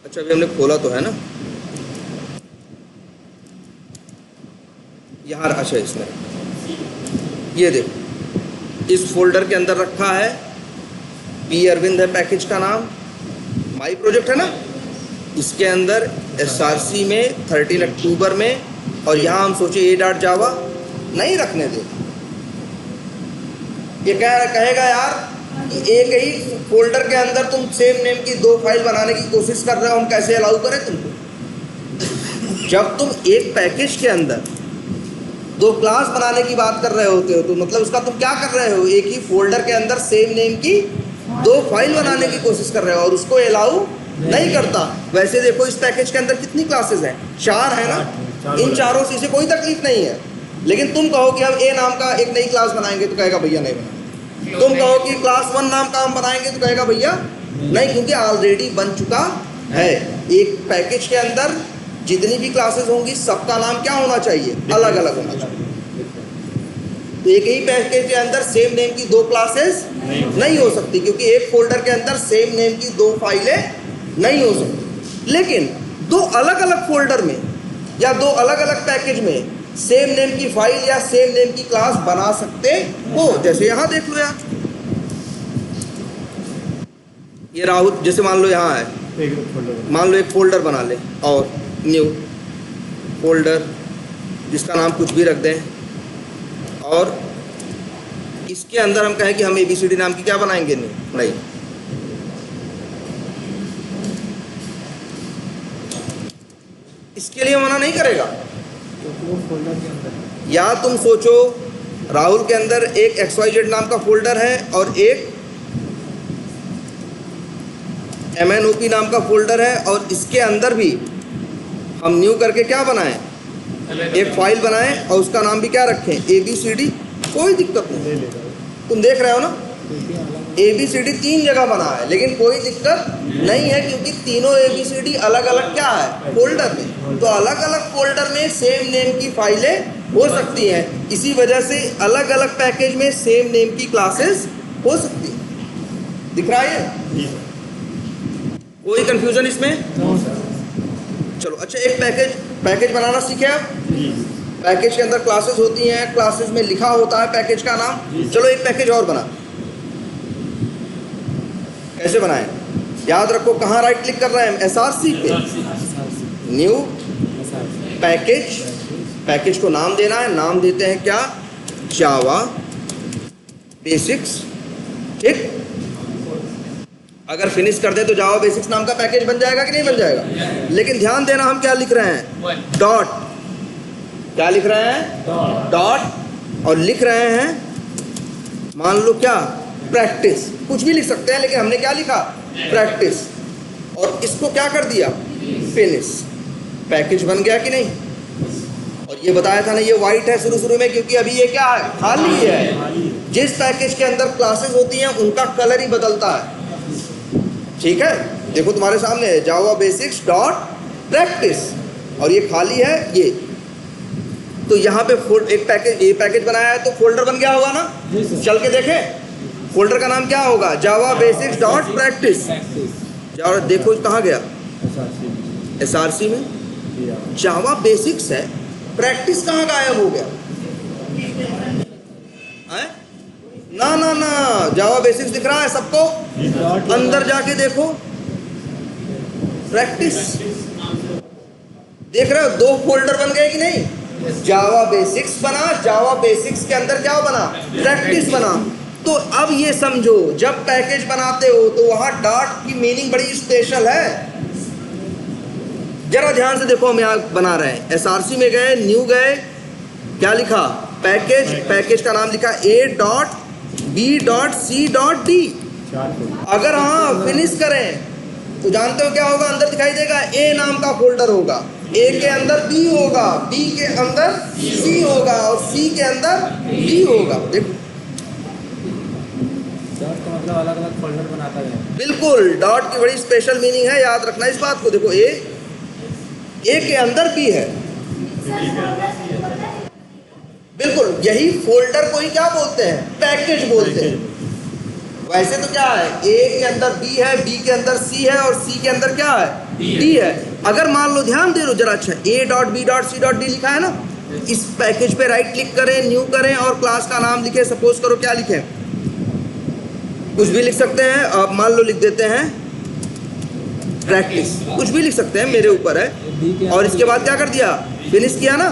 A: अच्छा अभी हमने खोला तो है ना, यहाँ, अच्छा इसमें ये देखो, इस फोल्डर के अंदर रखा है, P अरविंद है पैकेज का नाम, माई प्रोजेक्ट है ना, इसके अंदर SRC में 13 अक्टूबर में, और यहाँ हम सोचे ए डॉट जावा नहीं रखने दे। ये कहेगा यार कि एक ही फोल्डर के अंदर तुम सेम नेम की 2 फाइल बनाने की कोशिश कर रहे हो, हम कैसे अलाउ करें तुमको? जब तुम एक पैकेज के अंदर 2 क्लास बनाने की बात कर रहे होते हो तो मतलब उसका तुम क्या कर रहे हो? एक ही फोल्डर के अंदर सेम नेम की 2 फाइल बनाने की कोशिश कर रहे हो और उसको अलाउ नहीं करता। वैसे देखो इस पैकेज के अंदर कितनी क्लासेस हैं? 4 है ना। इन चारों से इसे कोई तकलीफ नहीं है, लेकिन तुम कहो कि हम ए नाम का एक नई क्लास बनाएंगे तो कहेगा भैया नहीं बनाएंगे। तुम कहो कि क्लास 1 नाम का हम बनाएंगे तो कहेगा भैया नहीं, क्योंकि ऑलरेडी बन चुका है। एक पैकेज के अंदर जितनी भी क्लासेस होंगी सबका नाम क्या होना चाहिए? अलग अलग होना चाहिए। तो एक ही पैकेज के अंदर सेम नेम की 2 क्लासेस नहीं हो सकती, क्योंकि एक फोल्डर के अंदर सेम नेम की 2 फाइलें नहीं हो सकती। लेकिन 2 अलग अलग फोल्डर में या 2 अलग अलग पैकेज में सेम नेम की फाइल या सेम नेम की क्लास बना सकते हो। जैसे यहां देख लो यार, ये राहुल, जैसे मान लो यहाँ है, मान लो एक फोल्डर बना ले और न्यू फोल्डर जिसका नाम कुछ भी रख दें, और इसके अंदर हम कहें कि हम ABCD नाम की क्या बनाएंगे? नहीं, इसके लिए मना नहीं करेगा। या तुम सोचो राहुल के अंदर एक XYZ नाम का फोल्डर है और एक MNOP नाम का फोल्डर है, और इसके अंदर भी हम न्यू करके क्या बनाएं? एक फाइल बनाएं और उसका नाम भी क्या रखें? ABCD। कोई दिक्कत नहीं, तुम देख रहे हो ना ABCD 3 जगह बना है, लेकिन कोई दिक्कत नहीं है, क्योंकि तीनों ABCD अलग अलग क्या है? फोल्डर में। तो अलग अलग फोल्डर में सेम नेम की फाइलें हो सकती हैं। इसी वजह से अलग अलग पैकेज में सेम नेम की क्लासेस हो सकती है। दिख रहा है? कोई कंफ्यूजन इसमें? चलो अच्छा, एक पैकेज बनाना सीखे आप। पैकेज के अंदर क्लासेस होती हैं, क्लासेस में लिखा होता है पैकेज का नाम। चलो एक पैकेज और बना, कैसे बनाएं? याद रखो, कहाँ राइट क्लिक कर रहे हैं? SRC पे, न्यू पैकेज, पैकेज को नाम देना है। नाम देते हैं क्या? जावा बेसिक्स। ठीक, अगर फिनिश कर दे तो जावा बेसिक्स नाम का पैकेज बन जाएगा कि नहीं बन जाएगा? लेकिन ध्यान देना, हम क्या लिख रहे हैं? डॉट। क्या लिख रहे हैं? डॉट। और लिख रहे हैं मान लो क्या? प्रैक्टिस। कुछ भी लिख सकते हैं, लेकिन हमने क्या लिखा? प्रैक्टिस। और इसको क्या कर दिया? फिनिश। पैकेज बन गया कि नहीं? और ये बताया था ना, ये वाइट है शुरू में, क्योंकि अभी ये क्या है? खाली है। जिस पैकेज के अंदर क्लासेस होती हैं उनका कलर ही बदलता है। ठीक है, देखो तुम्हारे सामने है जावा बेसिक्स डॉट प्रैक्टिस, और ये खाली है ये। तो यहाँ पे एक पैकेज बनाया है तो फोल्डर बन गया होगा ना? चल के देखें, फोल्डर का नाम क्या होगा? जावा बेसिक्स डॉट प्रैक्टिस। जाओ देखो कहाँ गया? SRC में जावा बेसिक्स है, प्रैक्टिस कहाँ गायब हो गया? ना ना ना, जावा बेसिक्स दिख रहा है सबको? अंदर जाके देखो, प्रैक्टिस देख रहे हो? 2 फोल्डर बन गए कि नहीं? जावा बेसिक्स बना, जावा बेसिक्स के अंदर क्या बना? प्रैक्टिस बना। तो अब ये समझो, जब पैकेज बनाते हो तो वहां डॉट की मीनिंग बड़ी स्पेशल है। जरा ध्यान से देखो, हम यहाँ बना रहे हैं। SRC में गए, न्यू गए, क्या लिखा? पैकेज। पैकेज का नाम लिखा A.B.C.D। अगर हाँ फिनिश करें तो जानते हो क्या होगा? अंदर दिखाई देगा A नाम का फोल्डर होगा, A के अंदर B होगा, B के अंदर C होगा, और C के अंदर D होगा। देखो
B: डॉट का मतलब अलग अलग फोल्डर बनाता है।
A: बिल्कुल, डॉट की बड़ी स्पेशल मीनिंग है, याद रखना इस बात को। देखो A के अंदर B है, बिल्कुल यही फोल्डर को ही क्या बोलते हैं? पैकेज बोलते हैं। वैसे तो क्या है? A के अंदर B है, B के अंदर C है, और C के अंदर क्या है? D है। अगर मान लो, ध्यान दे लो जरा, अच्छा A.B.C.D लिखा है ना, इस पैकेज पे राइट क्लिक करें, न्यू करें, और क्लास का नाम लिखे। सपोज करो क्या लिखें? कुछ भी लिख सकते हैं। अब मान लो लिख देते हैं प्रैक्टिस, कुछ भी लिख सकते हैं, मेरे ऊपर है। और इसके बाद क्या कर दिया, फिनिश किया ना।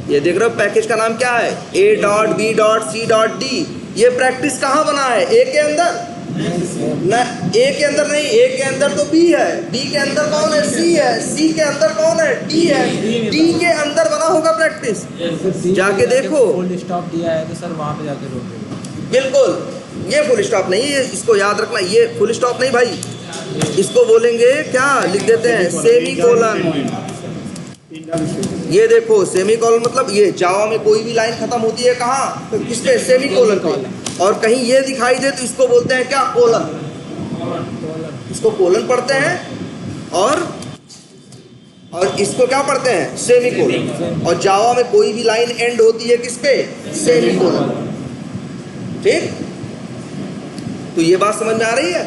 A: ये देख रहे हो पैकेज का नाम क्या है, A.B.C.D। ये प्रैक्टिस कहाँ बना है, ए के अंदर ना, ए के अंदर नहीं, ए के अंदर तो बी है, बी के अंदर कौन है, सी है, सी के अंदर कौन है, डी है, डी के अंदर बना होगा प्रैक्टिस। जाके देखो,
C: फुल स्टॉप दिया है तो सर वहाँ पे जाके रोक देगा।
A: बिल्कुल ये फुल स्टॉप नहीं है, इसको याद रखना, ये फुल स्टॉप नहीं भाई, इसको बोलेंगे क्या, लिख देते हैं सेमी कोलन। ये देखो सेमी कोलन मतलब ये जावा में कोई भी लाइन खत्म होती है कहाँ, तो किस पे, सेमी कोलन पे। और कहीं ये दिखाई दे तो इसको बोलते हैं क्या, कोलन, इसको कोलन पढ़ते हैं। और इसको क्या पढ़ते हैं, सेमी कोलन। और जावा में कोई भी लाइन एंड होती है किस पे, सेमी कोलन। ठीक, तो ये बात समझ में आ रही है।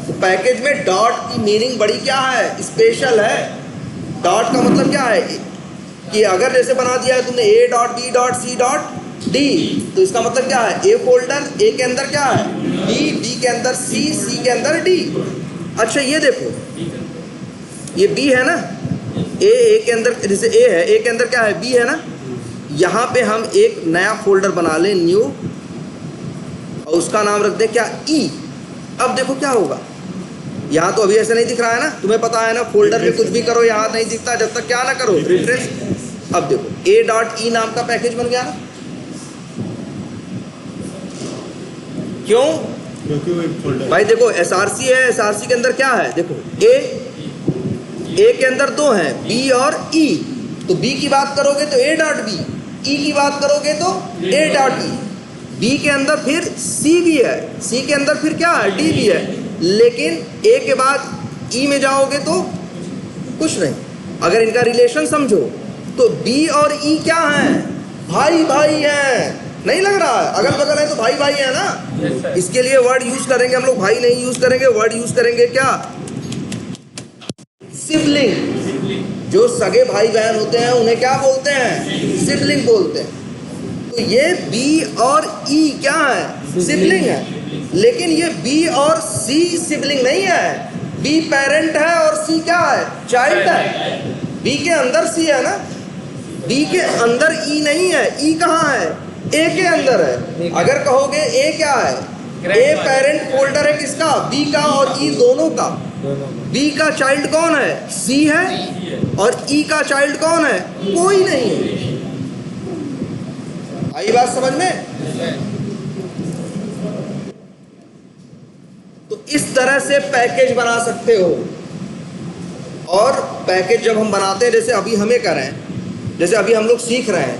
A: तो पैकेज में डॉट की मीनिंग बड़ी क्या है, स्पेशल है। डॉट का मतलब क्या है कि अगर जैसे बना दिया है तुमने A.B.C.D, तो इसका मतलब क्या है, ए फोल्डर, ए के अंदर क्या है, बी, बी के अंदर सी, सी के अंदर डी। अच्छा ये देखो, ये बी है ना, ए के अंदर, जैसे ए है, ए के अंदर क्या है, बी है ना। यहाँ पे हम एक नया फोल्डर बना लें, न्यू, और उसका नाम रख दें क्या, ई। अब देखो क्या होगा, यहाँ तो अभी ऐसे नहीं दिख रहा है ना, तुम्हें पता है ना, फोल्डर में कुछ भी करो यहाँ नहीं दिखता जब तक क्या ना करो, रिफ्रेश। अब देखो A.E नाम का पैकेज बन गया ना, क्यों,
D: क्योंकि वो एक फोल्डर
A: भाई देखो SRC है, SRC के अंदर क्या है, देखो ए के अंदर दो हैं, बी और ई। तो बी की बात करोगे तो A.B, ई की बात करोगे तो A.E। बी के अंदर फिर सी भी है, सी के अंदर फिर क्या है, डी भी है। लेकिन ए के बाद ई में जाओगे तो कुछ नहीं। अगर इनका रिलेशन समझो तो बी और ई क्या हैं, भाई भाई हैं, नहीं लग रहा है, अगल बगल है तो भाई भाई है ना। इसके लिए वर्ड यूज करेंगे हम लोग, भाई नहीं यूज करेंगे, वर्ड यूज करेंगे क्या, सिबलिंग। जो सगे भाई बहन होते हैं उन्हें क्या बोलते हैं, सिबलिंग बोलते हैं। तो ये बी और ई क्या है, सिबलिंग है। लेकिन ये बी और सी सिबलिंग नहीं है, बी पेरेंट है और सी क्या है, चाइल्ड है। बी के अंदर सी है ना, बी के अंदर ई नहीं है, ई कहाँ है, ए के अंदर है। अगर कहोगे ए क्या है, ए पेरेंट फोल्डर है किसका, बी का और ई दोनों का। बी का चाइल्ड कौन है, सी है, और ई का चाइल्ड कौन है, कोई नहीं है। आई बात समझ में। तो इस तरह से पैकेज बना सकते हो। और पैकेज जब हम बनाते हैं, जैसे अभी हमें कर रहे हैं, जैसे अभी हम लोग सीख रहे हैं,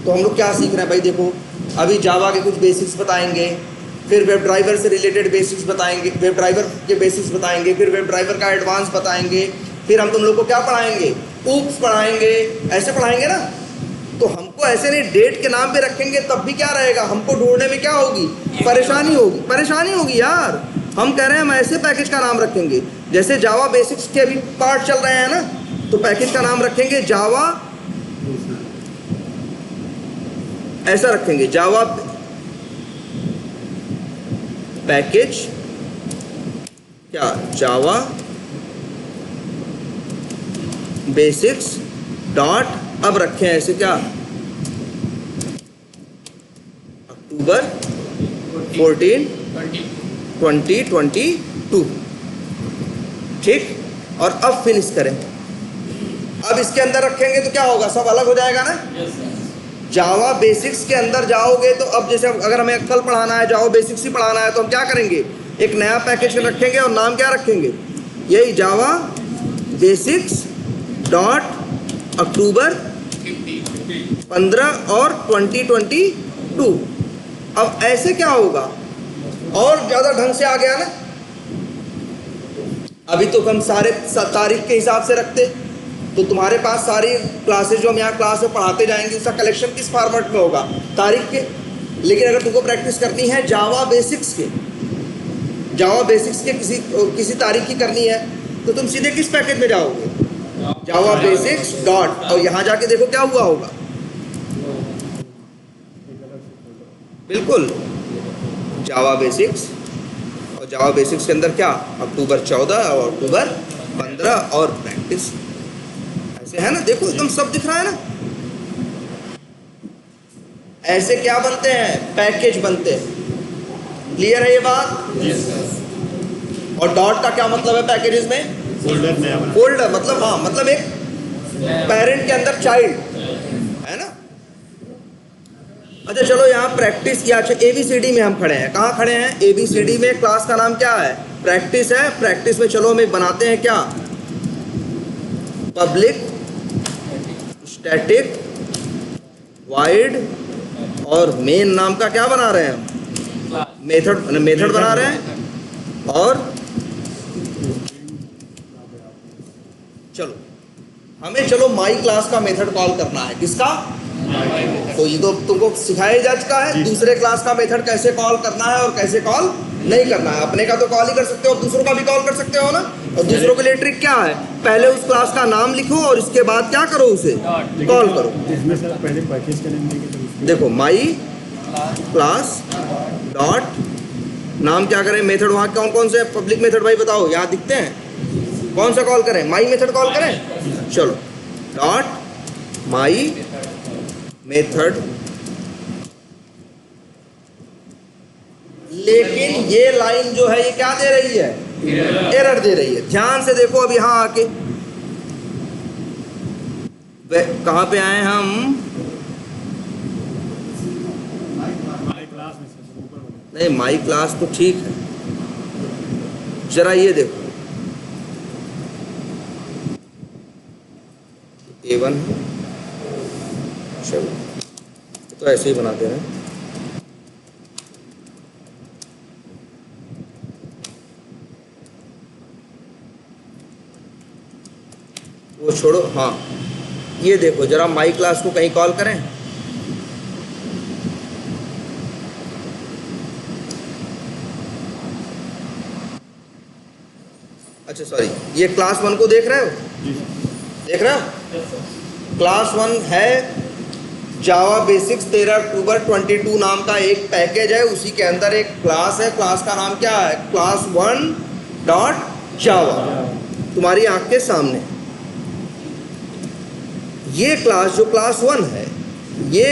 A: तो हम लोग क्या सीख रहे हैं भाई, देखो अभी जावा के कुछ बेसिक्स बताएंगे, फिर वेब ड्राइवर से रिलेटेड बेसिक्स बताएंगे, वेब ड्राइवर के बेसिक्स बताएंगे, फिर वेब ड्राइवर का एडवांस बताएंगे, फिर हम तुम लोग को क्या पढ़ाएंगे, ऊप्स पढ़ाएंगे, ऐसे पढ़ाएंगे ना। तो हमको ऐसे नहीं डेट के नाम पे रखेंगे तब भी क्या रहेगा, हमको ढूंढने में क्या होगी, परेशानी होगी, परेशानी होगी यार। हम कह रहे हैं हम ऐसे पैकेज का नाम रखेंगे, जैसे जावा बेसिक्स के अभी पार्ट चल रहे हैं ना, तो पैकेज का नाम रखेंगे जावा, ऐसा रखेंगे जावा पैकेज क्या, जावा बेसिक्स डॉट, अब रखें ऐसे क्या, अक्टूबर 14 2022, ठीक। और अब फिनिश करें। अब इसके अंदर रखेंगे तो क्या होगा, सब अलग हो जाएगा ना। जावा बेसिक्स के अंदर जाओगे तो अब जैसे अगर हमें एक्सेल पढ़ाना है, जावा बेसिक्स ही पढ़ाना है, तो हम क्या करेंगे, एक नया पैकेज रखेंगे और नाम क्या रखेंगे, यही जावा बेसिक्स डॉट अक्टूबर 15 और 2022। अब ऐसे क्या होगा, और ज़्यादा ढंग से आ गया ना। अभी तो हम सारे तारीख के हिसाब से रखते, तो तुम्हारे पास सारी क्लासेज जो हम यहाँ क्लास में पढ़ाते जाएंगे उसका कलेक्शन किस फॉर्मेट में होगा, तारीख के। लेकिन अगर तुमको प्रैक्टिस करनी है जावा बेसिक्स के, जावा बेसिक्स के किसी तारीख की करनी है, तो तुम सीधे किस पैकेज में जाओगे, जावा बेसिक्स डॉट, और यहाँ जाके देखो क्या हुआ होगा, बिल्कुल जावा बेसिक्स, और और जावा बेसिक्स के अंदर क्या अक्टूबर 14 और अक्टूबर 15 और प्रैक्टिस। ऐसे है ना, देखो एकदम सब दिख रहा है ना। ऐसे क्या बनते हैं, पैकेज बनते हैं। क्लियर है ये बात? और डॉट का क्या मतलब है पैकेजेस में? फोल्डर मतलब, हाँ मतलब एक पेरेंट के अंदर चाइल्ड है ना। अच्छा चलो यहाँ प्रैक्टिस या ABCD में हम खड़े हैं। कहाँ खड़े हैं? ABCD में। क्लास का नाम क्या है? प्रैक्टिस है। प्रैक्टिस में चलो हम एक बनाते हैं क्या, पब्लिक स्टैटिक वाइड और मेन नाम का क्या बना रहे हैं हम? मेथड बना रहे हैं। और चलो हमें चलो माई क्लास का मेथड कॉल करना है। किसका? तो ये तो तुमको सिखाया जा चुका है दूसरे क्लास का मेथड कैसे कॉल करना है और कैसे कॉल नहीं करना है। अपने का तो कॉल ही कर सकते हो, दूसरों का भी कॉल कर सकते हो ना। और दूसरों के लिए ट्रिक क्या है? पहले उस क्लास का नाम लिखो और इसके बाद क्या करो, उसे कॉल करो।
D: इसमें सर पहले पैकेज का नाम देंगे।
A: देखो माई क्लास डॉट नाम क्या करें, मेथड वहाँ कौन कौन से पब्लिक मेथड भाई बताओ, यहाँ दिखते हैं। कौन सा कॉल करें? माई मेथड कॉल करें। चलो डॉट माई मेथड। लेकिन ये लाइन जो है ये क्या दे रही है? एरर दे रही है। ध्यान से देखो अब यहाँ आके कहाँ पे आए हम? नहीं माई क्लास तो ठीक है, जरा ये देखो A1 है। चलो तो ऐसे ही बनाते हैं। वो छोड़ो, हाँ ये देखो जरा माई क्लास को कहीं कॉल करें। अच्छा सॉरी, ये क्लास 1 को देख रहे हो? देख रहे हो? क्लास 1 है जावा बेसिक्स 13 अक्टूबर 22 नाम का एक पैकेज है। उसी के अंदर एक क्लास है। क्लास का नाम क्या है? क्लास 1 डॉट जावा। तुम्हारी आंख के सामने ये क्लास जो क्लास 1 है, ये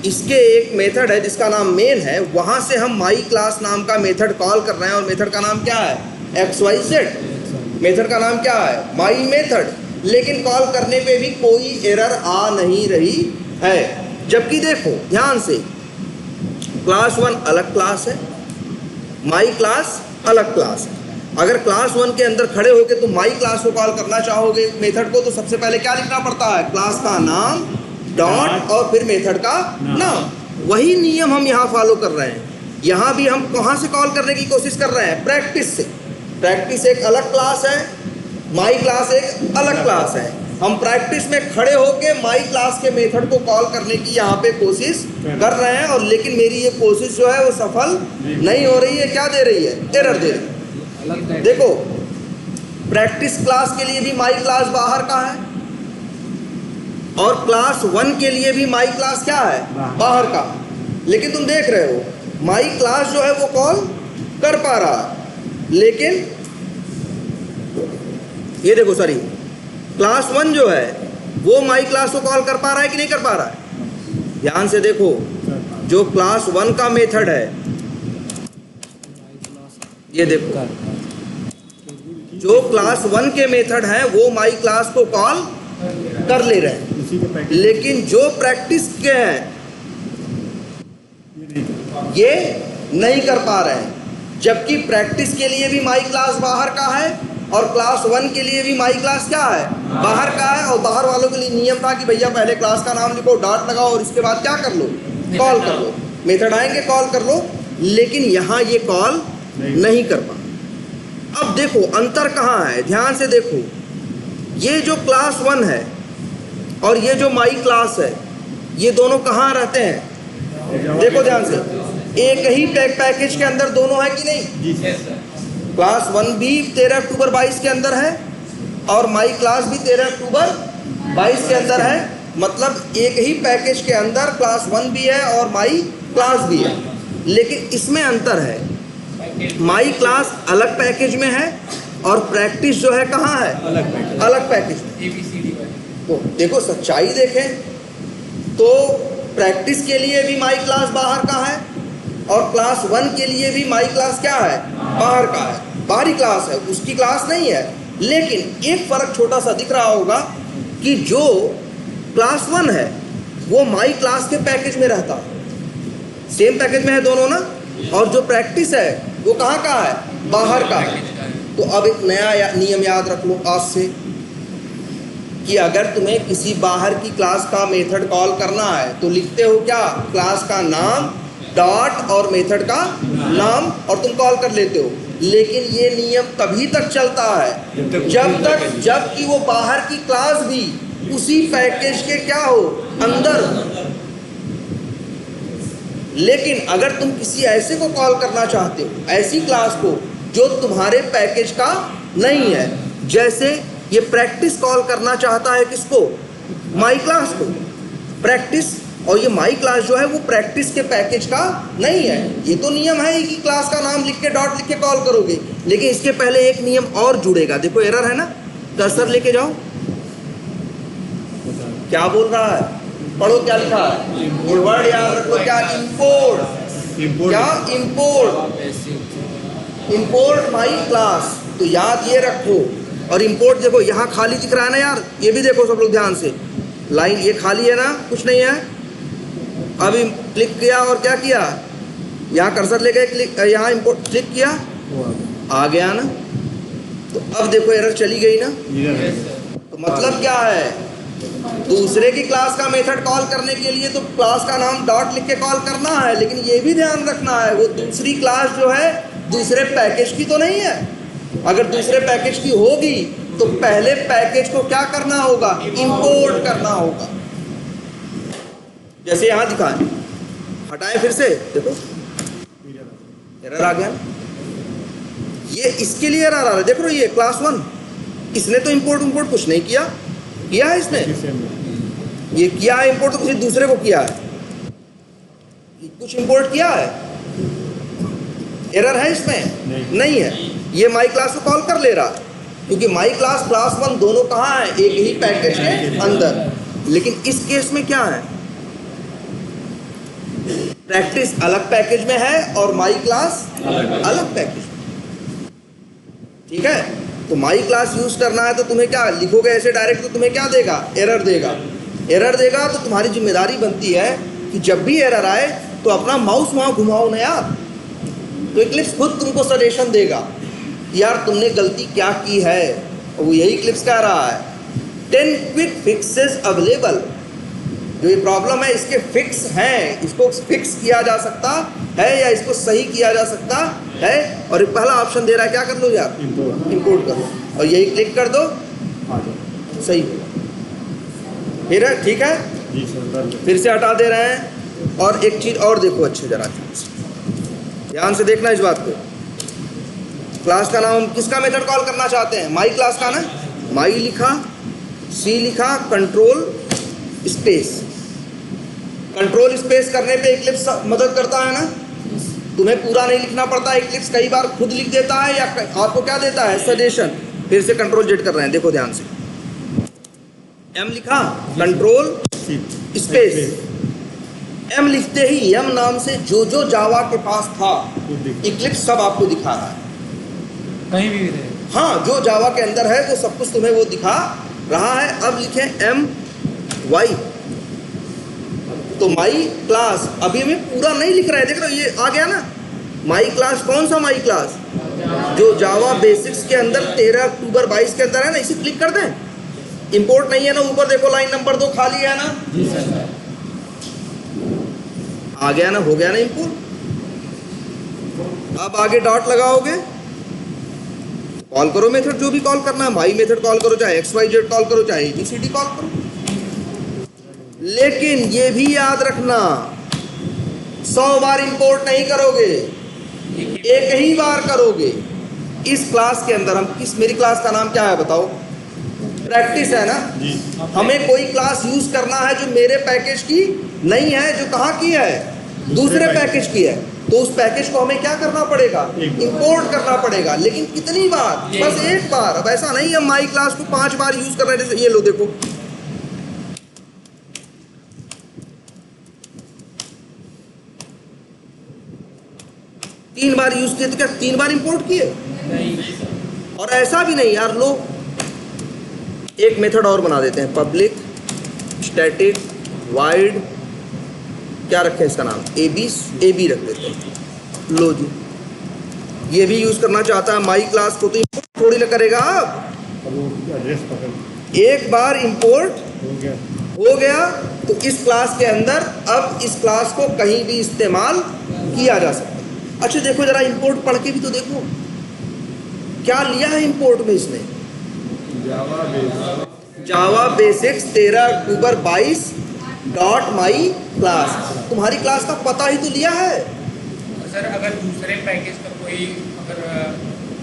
A: इसके एक मेथड है जिसका नाम मेन है। वहां से हम माई क्लास नाम का मेथड कॉल कर रहे हैं। और मेथड का नाम क्या है? XYZ। मेथड का नाम क्या है? My method. लेकिन कॉल करने पे भी कोई एरर आ नहीं रही है। जबकि देखो ध्यान से, क्लास 1 अलग क्लास है, माई क्लास अलग क्लास है। अगर क्लास 1 के अंदर खड़े होकर तुम माई क्लास को कॉल करना चाहोगे मेथड को, तो सबसे पहले क्या लिखना पड़ता है? क्लास का नाम डॉट और फिर मेथड का नाम। वही नियम हम यहाँ फॉलो कर रहे हैं। यहाँ भी हम कहाँ से कॉल करने की कोशिश कर रहे हैं? प्रैक्टिस से। प्रैक्टिस एक अलग क्लास है, माई क्लास एक अलग क्लास है। हम प्रैक्टिस में खड़े होके माई क्लास के मेथड को कॉल करने की यहाँ पे कोशिश कर रहे हैं। और लेकिन मेरी ये कोशिश जो है वो सफल नहीं हो रही है। क्या दे रही है? एरर दे रही है। देखो प्रैक्टिस क्लास के लिए भी माई क्लास बाहर का है और क्लास 1 के लिए भी माई क्लास क्या है? बाहर का। लेकिन तुम देख रहे हो माई क्लास जो है वो कॉल कर पा रहा है। लेकिन ये देखो सॉरी, क्लास 1 जो है वो माई क्लास को कॉल कर पा रहा है कि नहीं कर पा रहा है? ध्यान से देखो, जो क्लास 1 का मेथड है, ये देखो जो क्लास 1 के मेथड है वो माई क्लास को कॉल कर ले रहे हैं। लेकिन जो प्रैक्टिस के हैं ये नहीं कर पा रहे हैं। जबकि प्रैक्टिस के लिए भी माई क्लास बाहर का है और क्लास 1 के लिए भी माई क्लास क्या है? बाहर का है। और बाहर वालों के लिए नियम था कि भैया पहले क्लास का नाम लिखो, डॉट लगाओ और इसके बाद क्या कर लो? कॉल कर लो। मेथड आएंगे कॉल कर लो। लेकिन यहाँ ये कॉल नहीं कर पा। अब देखो अंतर कहाँ है? ध्यान से देखो, ये जो क्लास 1 है और ये जो माई क्लास है, ये दोनों कहाँ रहते हैं? देखो ध्यान से, एक ही पैकेज के अंदर दोनों है कि नहीं? क्लास 1 भी 13 अक्टूबर 22 के अंदर है और माई क्लास भी 13 अक्टूबर 22 के अंदर है। मतलब एक ही पैकेज के अंदर क्लास 1 भी है और माई क्लास भी है। लेकिन इसमें अंतर है, माई क्लास अलग पैकेज में है और प्रैक्टिस जो है कहाँ है, अलग पैकेज में।
B: ABCD वाले।
A: तो देखो सच्चाई देखें तो प्रैक्टिस के लिए भी माई क्लास बाहर का है और क्लास 1 के लिए भी माई क्लास क्या है, बाहर का है, बाहरी क्लास है, उसकी क्लास नहीं है। लेकिन एक फर्क छोटा सा दिख रहा होगा कि जो क्लास 1 है वो माई क्लास के पैकेज में रहता है, सेम पैकेज में है दोनों ना, और जो प्रैक्टिस है वो कहाँ का है, बाहर का है। तो अब एक नया नियम याद रख लो आज से कि अगर तुम्हें किसी बाहर की क्लास का मेथड कॉल करना है तो लिखते हो क्या, क्लास का नाम डॉट और मेथड का नाम और तुम कॉल कर लेते हो। लेकिन ये नियम तभी तक चलता है जब कि वो बाहर की क्लास भी उसी पैकेज के क्या हो, अंदर। लेकिन अगर तुम किसी ऐसे को कॉल करना चाहते हो, ऐसी क्लास को जो तुम्हारे पैकेज का नहीं है, जैसे ये प्रैक्टिस कॉल करना चाहता है किसको, माई क्लास को, प्रैक्टिस, और ये माई क्लास जो है वो प्रैक्टिस के पैकेज का नहीं है। ये तो नियम है कि क्लास का नाम लिख के डॉट लिख के कॉल करोगे, लेकिन इसके पहले एक नियम और जुड़ेगा। देखो एरर है ना, कर्सर लेके जाओ, क्या बोल रहा है, पढ़ो क्या लिखा है, ये वर्ड याद रखो, क्या, इंपोर्ट, क्या इंपोर्ट, इंपोर्ट माई क्लास। तो याद ये रखो। और इंपोर्ट देखो यहाँ खाली दिख रहा है ना यार, ये भी देखो सब लोग ध्यान से, लाइन ये खाली है ना, कुछ नहीं है। अभी क्लिक किया और क्या किया, यहाँ कर्सर ले गए, क्लिक, यहाँ इंपोर्ट क्लिक किया, आ गया ना। तो अब देखो एरर चली गई ना। तो मतलब क्या है, दूसरे की क्लास का मेथड कॉल करने के लिए तो क्लास का नाम डॉट लिख के कॉल करना है, लेकिन ये भी ध्यान रखना है वो दूसरी क्लास जो है दूसरे पैकेज की तो नहीं है। अगर दूसरे पैकेज की होगी तो पहले पैकेज को क्या करना होगा, इंपोर्ट करना होगा। जैसे यहां दिखाएं, हटाएं फिर से, देखो एरर आ गया। ये इसके लिए एरर आ रहा है, देख रहे हो, ये क्लास 1, इसने तो इंपोर्ट कुछ नहीं किया है इसने, ये किया है इंपोर्ट तो किसी दूसरे को किया है, कुछ इंपोर्ट किया है, एरर है इसमें नहीं है। ये माई क्लास को कॉल कर ले रहा है क्योंकि माई क्लास क्लास 1 दोनों कहाँ है, एक ही पैकेज के अंदर। लेकिन इस केस में क्या है, प्रैक्टिस अलग पैकेज में है और माई क्लास अलग पैकेज में, ठीक है। तो माई क्लास यूज करना है तो तुम्हें क्या लिखोगे ऐसे डायरेक्ट, तो तुम्हें क्या देगा, एरर देगा। एरर देगा तो तुम्हारी जिम्मेदारी बनती है कि जब भी एरर आए तो अपना माउस वहां घुमाओ ना यार। तो इक्लिप्स खुद तुमको सजेशन देगा कि यार तुमने गलती क्या की है, और वो यही इक्लिप्स कह रहा है 10 क्विक फिक्सेस अवेलेबल। जो ये प्रॉब्लम है इसके फिक्स हैं, इसको फिक्स किया जा सकता है या इसको सही किया जा सकता है। और पहला ऑप्शन दे रहा है, क्या कर लो यार, इंपोर्ट कर लो, और यही क्लिक कर दो, सही फिर है, ठीक है। फिर से हटा दे रहे हैं। और एक चीज़ और देखो अच्छे, जरा ध्यान से देखना इस बात को। क्लास का नाम किसका मेथड कॉल करना चाहते हैं, माई क्लास का ना, माई लिखा, सी लिखा, कंट्रोल स्पेस। कंट्रोल स्पेस करने पे इक्लिप्स मदद करता है ना, तुम्हें पूरा नहीं लिखना पड़ता। इक्लिप्स कई बार खुद लिख देता है या आपको क्या देता है, सजेशन। फिर से कंट्रोल जेड कर रहे हैं, देखो ध्यान से, एम लिखा, कंट्रोल स्पेस, एम लिखते ही एम नाम से जो जो जावा के पास था इक्लिप्स सब आपको दिखा रहा है,
C: कहीं भी रहे।
A: हाँ, जो जावा के अंदर है वो सब कुछ तुम्हें वो दिखा रहा है। अब लिखें एम वाई, तो माई क्लास अभी हमें पूरा नहीं लिख रहा है, देख रहे हो ये आ गया ना। माई क्लास कौन सा माई क्लास, जो जावा बेसिक्स के अंदर 13 अक्टूबर 22 के अंदर है ना, इसे क्लिक कर दें। इंपोर्ट नहीं है ना, ऊपर देखो लाइन नंबर 2 खाली है ना, आ गया ना, हो गया ना इंपोर्ट। अब आगे डॉट लगाओगे, कॉल करो मेथड जो भी कॉल करना है, माई मेथड कॉल करो, चाहे XYZ कॉल करो, चाहे ABCD कॉल करो। लेकिन ये भी याद रखना, 100 बार इंपोर्ट नहीं करोगे, एक ही बार करोगे। इस क्लास के अंदर हम मेरी क्लास का नाम क्या है बताओ, प्रैक्टिस है ना। हमें कोई क्लास यूज करना है जो मेरे पैकेज की नहीं है, जो कहाँ की है, दूसरे पैकेज की है। तो उस पैकेज को हमें क्या करना पड़ेगा, इंपोर्ट करना पड़ेगा। लेकिन कितनी बार, बस एक बार। अब ऐसा नहीं है माई क्लास को 5 बार यूज कर रहे हैं। जैसे ये लो देखो, तीन बार यूज किए तो क्या 3 बार इंपोर्ट किए? और ऐसा भी नहीं यार, लो एक मेथड और बना देते हैं, पब्लिक स्टैटिक वाइड, क्या रखें इसका नाम, एबी रख देते हैं। लो जी, ये भी यूज करना चाहता है माई क्लास को, तो इंपोर्ट थोड़ी ना करेगा। अब
D: वो एड्रेस पकड़
A: एक बार इंपोर्ट
D: हो गया।
A: हो गया तो इस क्लास के अंदर अब इस क्लास को कहीं भी इस्तेमाल किया जा सकता है। अच्छा देखो जरा, इंपोर्ट पढ़ के भी तो देखो क्या लिया है इंपोर्ट में इसने, Java basics 13 October 22 dot my class. तुम्हारी क्लास का पता ही तो लिया है।
B: सर अगर दूसरे पैकेज का कोई अगर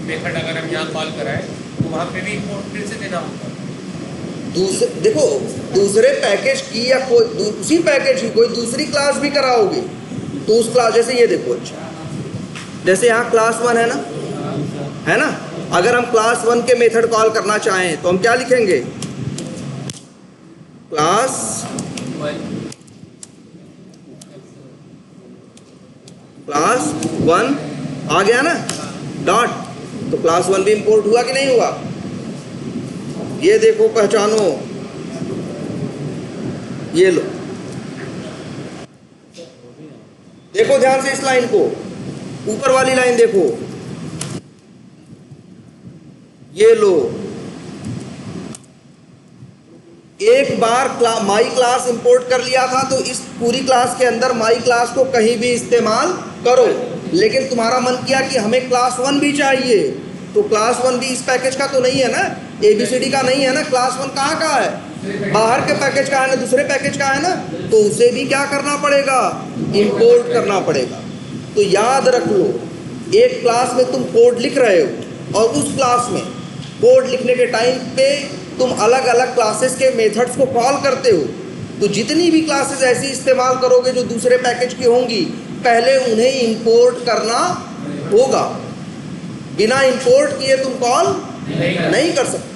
B: मेथड अगर हम यहाँ कॉल कराए तो वहाँ पे भी इंपोर्ट फिर से देना होगा।
A: देखो दूसरे पैकेज की या कोई उसी पैकेज की कोई दूसरी क्लास भी कराओगे तो उस क्लास, जैसे ये देखो, अच्छा जैसे यहाँ क्लास 1 है ना, अगर हम क्लास 1 के मेथड कॉल करना चाहें तो हम क्या लिखेंगे, क्लास 1 आ गया ना डॉट, तो क्लास 1 भी इंपोर्ट हुआ कि नहीं हुआ? ये देखो पहचानो, ये लो देखो ध्यान से इस लाइन को, ऊपर वाली लाइन देखो, ये लो, एक बार माई क्लास इंपोर्ट कर लिया था तो इस पूरी क्लास के अंदर माई क्लास को कहीं भी इस्तेमाल करो। लेकिन तुम्हारा मन किया कि हमें क्लास 1 भी चाहिए, तो क्लास 1 भी इस पैकेज का तो नहीं है ना, ABCD का नहीं है ना, क्लास 1 कहाँ का है, बाहर के पैकेज का है ना, दूसरे पैकेज का है ना, तो उसे भी क्या करना पड़ेगा, इंपोर्ट करना पड़ेगा। तो याद रख लो, एक क्लास में तुम कोड लिख रहे हो और उस क्लास में कोड लिखने के टाइम पे तुम अलग अलग क्लासेस के मेथड्स को कॉल करते हो, तो जितनी भी क्लासेस ऐसी इस्तेमाल करोगे जो दूसरे पैकेज की होंगी, पहले उन्हें इंपोर्ट करना होगा। बिना इंपोर्ट किए तुम कॉल नहीं कर सकते।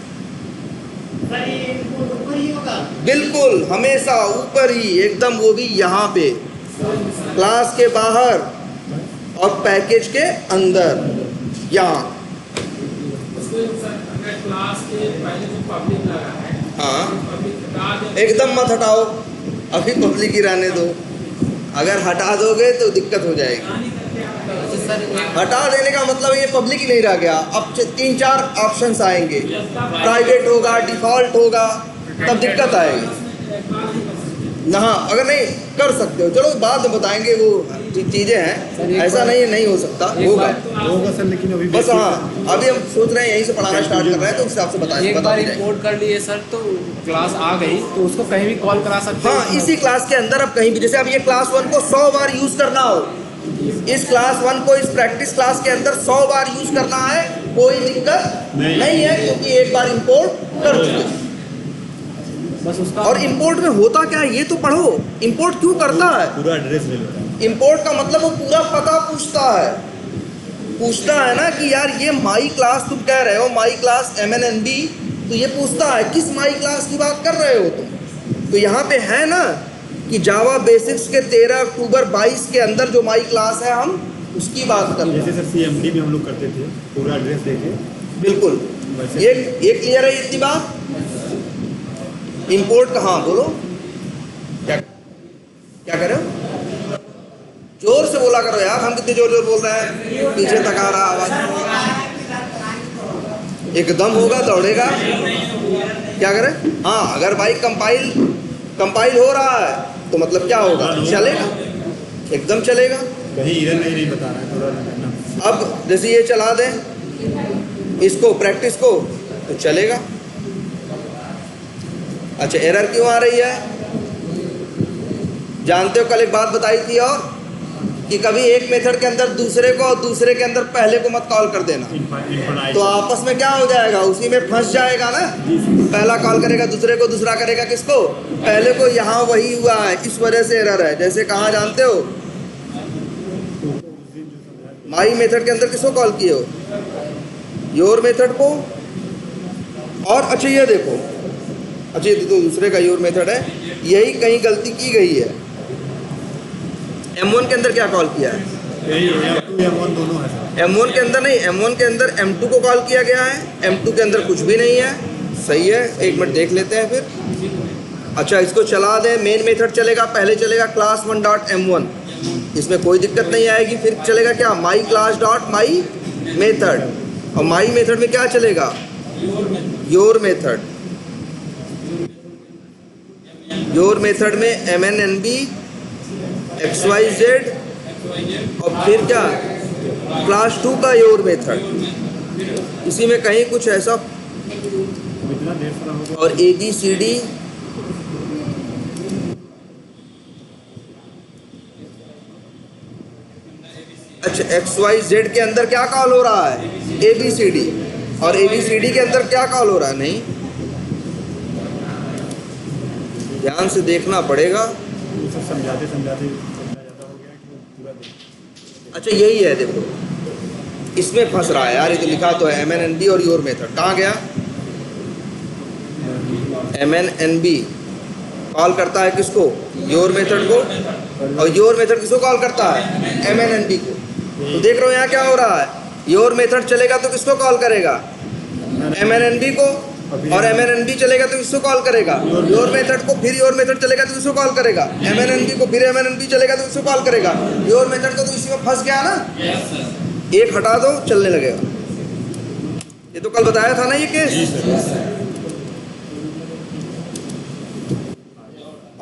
A: बिल्कुल हमेशा ऊपर ही एकदम, वो भी यहाँ पे क्लास के बाहर और पैकेज के अंदर, यहाँ
E: क्लास के पहले जो पब्लिक लगा है,
A: हाँ
E: पब्लिक हटा दो।
A: एकदम मत हटाओ, अभी पब्लिक ही रहने दो। अगर हटा दोगे तो दिक्कत हो जाएगी। हटा देने का मतलब ये पब्लिक ही नहीं रह गया, अब 3-4 ऑप्शंस आएंगे, प्राइवेट होगा, डिफॉल्ट होगा, तब दिक्कत आएगी ना। अगर नहीं कर सकते हो चलो बाद में बताएंगे, वो चीज़ें हैं, ऐसा नहीं है नहीं हो सकता,
D: होगा सर, लेकिन अभी
A: बस हाँ अभी हम सोच रहे हैं यहीं से पढ़ाना स्टार्ट कर रहे हैं, तो उस हिसाब से बताएंगे।
F: एक बार इंपोर्ट कर लिए सर तो क्लास आ गई तो उसको कहीं भी कॉल करा सकते हैं।
A: हाँ इसी क्लास के अंदर अब कहीं भी, जैसे अब ये क्लास 1 को 100 बार यूज करना हो, इस क्लास 1 को इस प्रैक्टिस क्लास के अंदर 100 बार यूज करना है, कोई दिक्कत नहीं है, क्योंकि एक बार इंपोर्ट कर चुके।
F: बस उसका
A: और इंपोर्ट में होता क्या है ये तो पढ़ो, इंपोर्ट क्यों करता है।
D: पूरा एड्रेस ले लेता है।
A: इंपोर्ट का मतलब वो पूरा पता पूछता है ना कि यार ये माई क्लास तुम कह रहे हो, माई क्लास MNNB, तो ये पूछता है किस माई क्लास की बात कर रहे हो तुम। तो यहाँ पे है ना कि जावा बेसिक्स के 13 अक्टूबर 22 के अंदर जो माई क्लास है, हम उसकी बात कर रहे हैं।
D: जैसे सर CMD में हम लोग करते थे, पूरा एड्रेस देके।
A: बिल्कुल, ये क्लियर है इतनी बात। इंपोर्ट का हाँ बोलो, क्या कर रहे हो, जोर से बोला करो यार, हम कितने जोर जोर बोल रहे हैं, पीछे तक आ रहा आवाज, एकदम होगा दौड़ेगा। क्या करें, हाँ अगर बाइक कंपाइल हो रहा है तो मतलब क्या होगा, चलेगा, एकदम चलेगा।
D: कहीं इधर नहीं बता रहा है, थोड़ा ना।
A: अब जैसे ये चला दें इसको प्रैक्टिस को तो चलेगा। अच्छा एरर क्यों आ रही है, जानते हो कल एक बात बताई थी और कि कभी एक मेथड के अंदर दूसरे को और दूसरे के अंदर पहले को मत कॉल कर देना, तो आपस में क्या हो जाएगा, उसी में फंस जाएगा ना। पहला कॉल करेगा दूसरे को, दूसरा करेगा किसको, पहले को। यहाँ वही हुआ है, इस वजह से एरर है। जैसे कहाँ जानते हो, माई मेथड के अंदर किसको कॉल किए हो? योर मेथड को। और अच्छा ये देखो, अच्छा ये तो दूसरे का योर मेथड है, यही कहीं गलती की गई है। M1 के अंदर क्या कॉल किया है?
D: यही M2 M1 दोनों है सर।
A: M1 के अंदर नहीं, M1 के अंदर M2 को कॉल किया गया है, M2 के अंदर कुछ भी नहीं है। सही है, एक मिनट देख लेते हैं फिर। अच्छा इसको चला दें, मेन मेथड चलेगा, पहले चलेगा क्लास 1 डॉट M1, इसमें कोई दिक्कत नहीं आएगी। फिर चलेगा क्या? My class dot my method, और माई मेथड में क्या चलेगा? Your method. योर मेथड में MNNB XYZ और फिर क्या? क्लास 2 का योर मेथड। इसी में कहीं कुछ ऐसा,
D: इतना देर से हो गया।
A: और ABCD अच्छा XYZ के अंदर क्या कॉल हो रहा है? ABCD, और ABCD के अंदर क्या कॉल हो रहा है? नहीं, ध्यान से देखना पड़ेगा।
D: वो सब समझाते समझाते इतना ज़्यादा हो गया कि वो पूरा देख।
A: अच्छा यही है, देखो इसमें फंस रहा है यार, ये तो लिखा तो है MNNB और योर मेथड। कहाँ गया? MNNB कॉल करता है किसको? योर मेथड को, और योर मेथड किसको कॉल करता है? MNNB को। तो देख रहे हो यहाँ क्या हो रहा है? योर मेथड चलेगा तो किसको कॉल करेगा? MNNB को, और MNNB चलेगा तो किसको कॉल करेगा? योर मेथड को। फिर योर मेथड चलेगा तो किसको कॉल करेगा? MNNB को। फिर MNNB चलेगा तो किसको कॉल करेगा? योर मेथड को। तो इसी में फंस गया ना। एक हटा दो, चलने लगेगा। ये तो कल बताया था ना ये केस।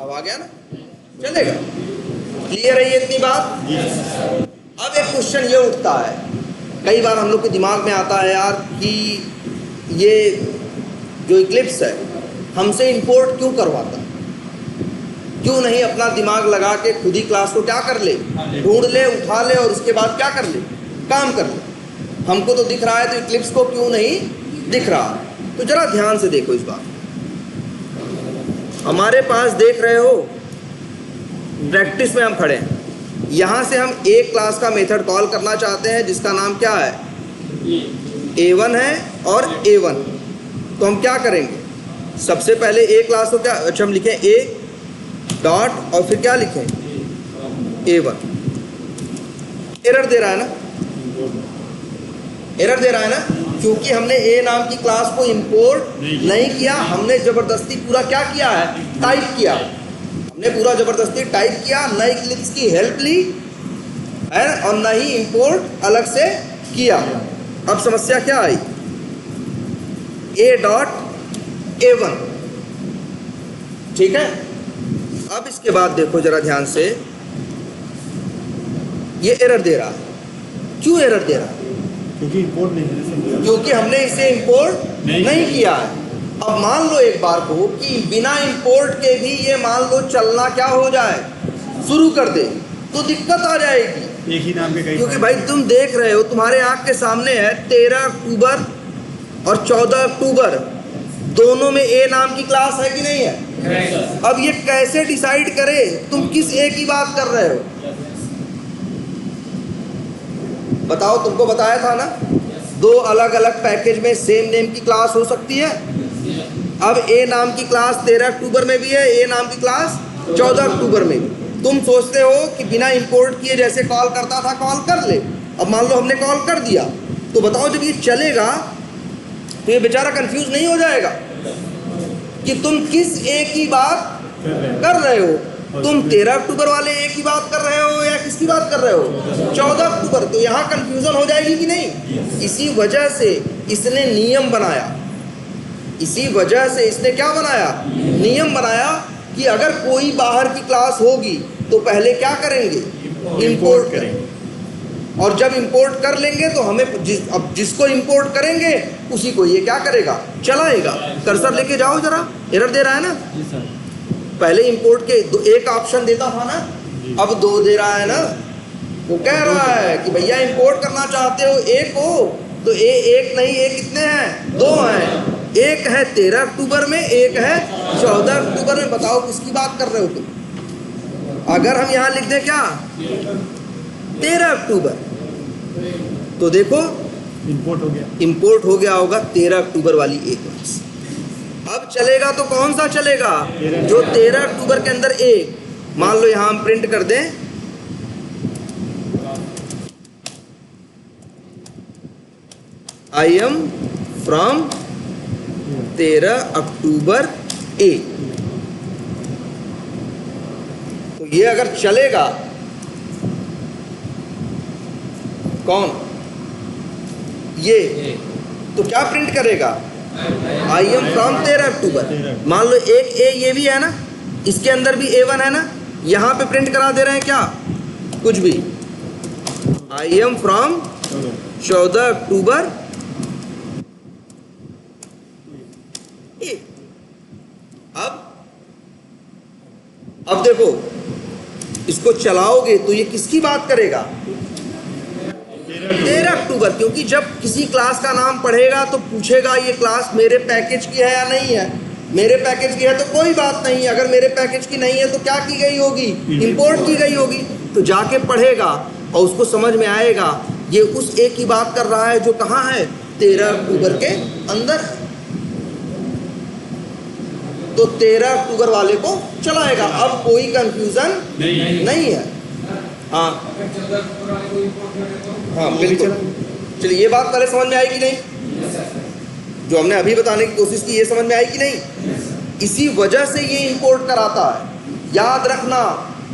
A: अब आ गया ना, चलेगा। क्लियर है ये इतनी बात? अब एक क्वेश्चन ये उठता है, कई बार हम लोग के दिमाग में आता है यार कि ये जो इक्लिप्स है हमसे इंपोर्ट क्यों करवाता? क्यों नहीं अपना दिमाग लगा के खुद ही क्लास को क्या कर ले? ढूंढ ले, उठा ले, और उसके बाद क्या कर ले? काम कर ले। हमको तो दिख रहा है, तो इक्लिप्स को क्यों नहीं दिख रहा? तो जरा ध्यान से देखो इस बात। हमारे पास देख रहे हो प्रैक्टिस में हम खड़े हैं, यहाँ से हम एक क्लास का मेथड कॉल करना चाहते हैं जिसका नाम क्या है? A1 है और A1। तो हम क्या करेंगे? सबसे पहले ए क्लास को क्या, अच्छा हम लिखें A डॉट और फिर क्या लिखें? A1। एरर दे रहा है ना, एरर दे रहा है ना, क्योंकि हमने A नाम की क्लास को इंपोर्ट नहीं किया। हमने ज़बरदस्ती पूरा क्या किया है? टाइप किया। हमने पूरा ज़बरदस्ती टाइप किया, न इक्लिप्स की हेल्प ली है और न ही इंपोर्ट अलग से किया। अब समस्या क्या आई? A डॉट A1, ठीक है। अब इसके बाद देखो जरा ध्यान से, ये एरर दे रहा है। क्यों एरर दे रहा है?
D: क्योंकि इंपोर्ट नहीं है,
A: क्योंकि हमने इसे इंपोर्ट नहीं किया है। अब मान लो एक बार को कि बिना इंपोर्ट के भी ये मान लो चलना क्या हो जाए, शुरू कर दे, तो दिक्कत आ जाएगी।
D: एक ही नाम के कई,
A: क्योंकि भाई तुम देख रहे हो, तुम्हारे आंख के सामने है 13 अक्टूबर और 14 अक्टूबर, दोनों में ए नाम की क्लास है कि नहीं है? अब ये कैसे डिसाइड करे तुम किस ए की बात कर रहे हो? बताओ, तुमको बताया था ना, दो अलग अलग पैकेज में सेम नेम की क्लास हो सकती है। अब ए नाम की क्लास 13 अक्टूबर में भी है, ए नाम की क्लास 14 अक्टूबर में भी। तुम सोचते हो कि बिना इंपोर्ट किए जैसे कॉल करता था कॉल कर ले। अब मान लो हमने कॉल कर दिया, तो बताओ जब ये चलेगा तो ये बेचारा कंफ्यूज नहीं हो जाएगा कि तुम किस ए की बात कर रहे हो? तुम 13 अक्टूबर वाले ए की बात कर रहे हो या किसकी बात कर रहे हो? 14 अक्टूबर। तो यहाँ कंफ्यूजन हो जाएगी कि नहीं? इसी वजह से इसने नियम बनाया, इसी वजह से इसने क्या बनाया? नियम बनाया कि अगर कोई बाहर की क्लास होगी तो पहले क्या करेंगे? इंपोर्ट करेंगे। और जब इंपोर्ट कर लेंगे तो हमें अब जिसको इंपोर्ट करेंगे उसी को ये क्या करेगा? चलाएगा। कर्सर लेके जाओ जरा, एरर दे रहा है ना। पहले इंपोर्ट के एक ऑप्शन देता था ना, अब दो दे रहा है ना। वो कह रहा है कि भैया इंपोर्ट करना चाहते हो एक हो तो एक नहीं, ए कितने हैं? दो हैं। एक है 13 अक्टूबर में, एक है 14 अक्टूबर में। बताओ किसकी बात कर रहे हो तुम? अगर हम यहाँ लिख दें क्या? 13 अक्टूबर, तो देखो
D: इंपोर्ट हो गया।
A: इंपोर्ट हो गया होगा 13 अक्टूबर वाली ए क्लास। अब चलेगा तो कौन सा चलेगा? जो 13 अक्टूबर के अंदर ए, मान लो यहां हम प्रिंट कर दें आई एम फ्रॉम 13 अक्टूबर ए, तो ये अगर चलेगा कौन ये, तो क्या प्रिंट करेगा? आई एम फ्रॉम 13 अक्टूबर। मान लो एक ए ये भी है ना, इसके अंदर भी A1 है ना, यहां पे प्रिंट करा दे रहे हैं क्या? कुछ भी। आई एम फ्रॉम 14 अक्टूबर ए। अब देखो इसको चलाओगे तो ये किसकी बात करेगा? 13 अक्टूबर, क्योंकि जब किसी क्लास का नाम पढ़ेगा तो पूछेगा ये क्लास मेरे पैकेज की है या नहीं है। मेरे पैकेज की है तो कोई बात नहीं, अगर मेरे पैकेज की नहीं है तो क्या की गई होगी? इंपोर्ट की गई होगी। तो जाके पढ़ेगा और उसको समझ में आएगा ये उस एक की बात कर रहा है जो कहाँ है? 13 अक्टूबर के अंदर। तो 13 अक्टूबर वाले को चलाएगा। अब कोई कंफ्यूजन नहीं है। हाँ हाँ बिल्कुल। चलिए ये बात पहले समझ में आई कि नहीं? जो हमने अभी बताने की कोशिश की ये समझ में आई कि नहीं? इसी वजह से ये इंपोर्ट कराता है। याद रखना,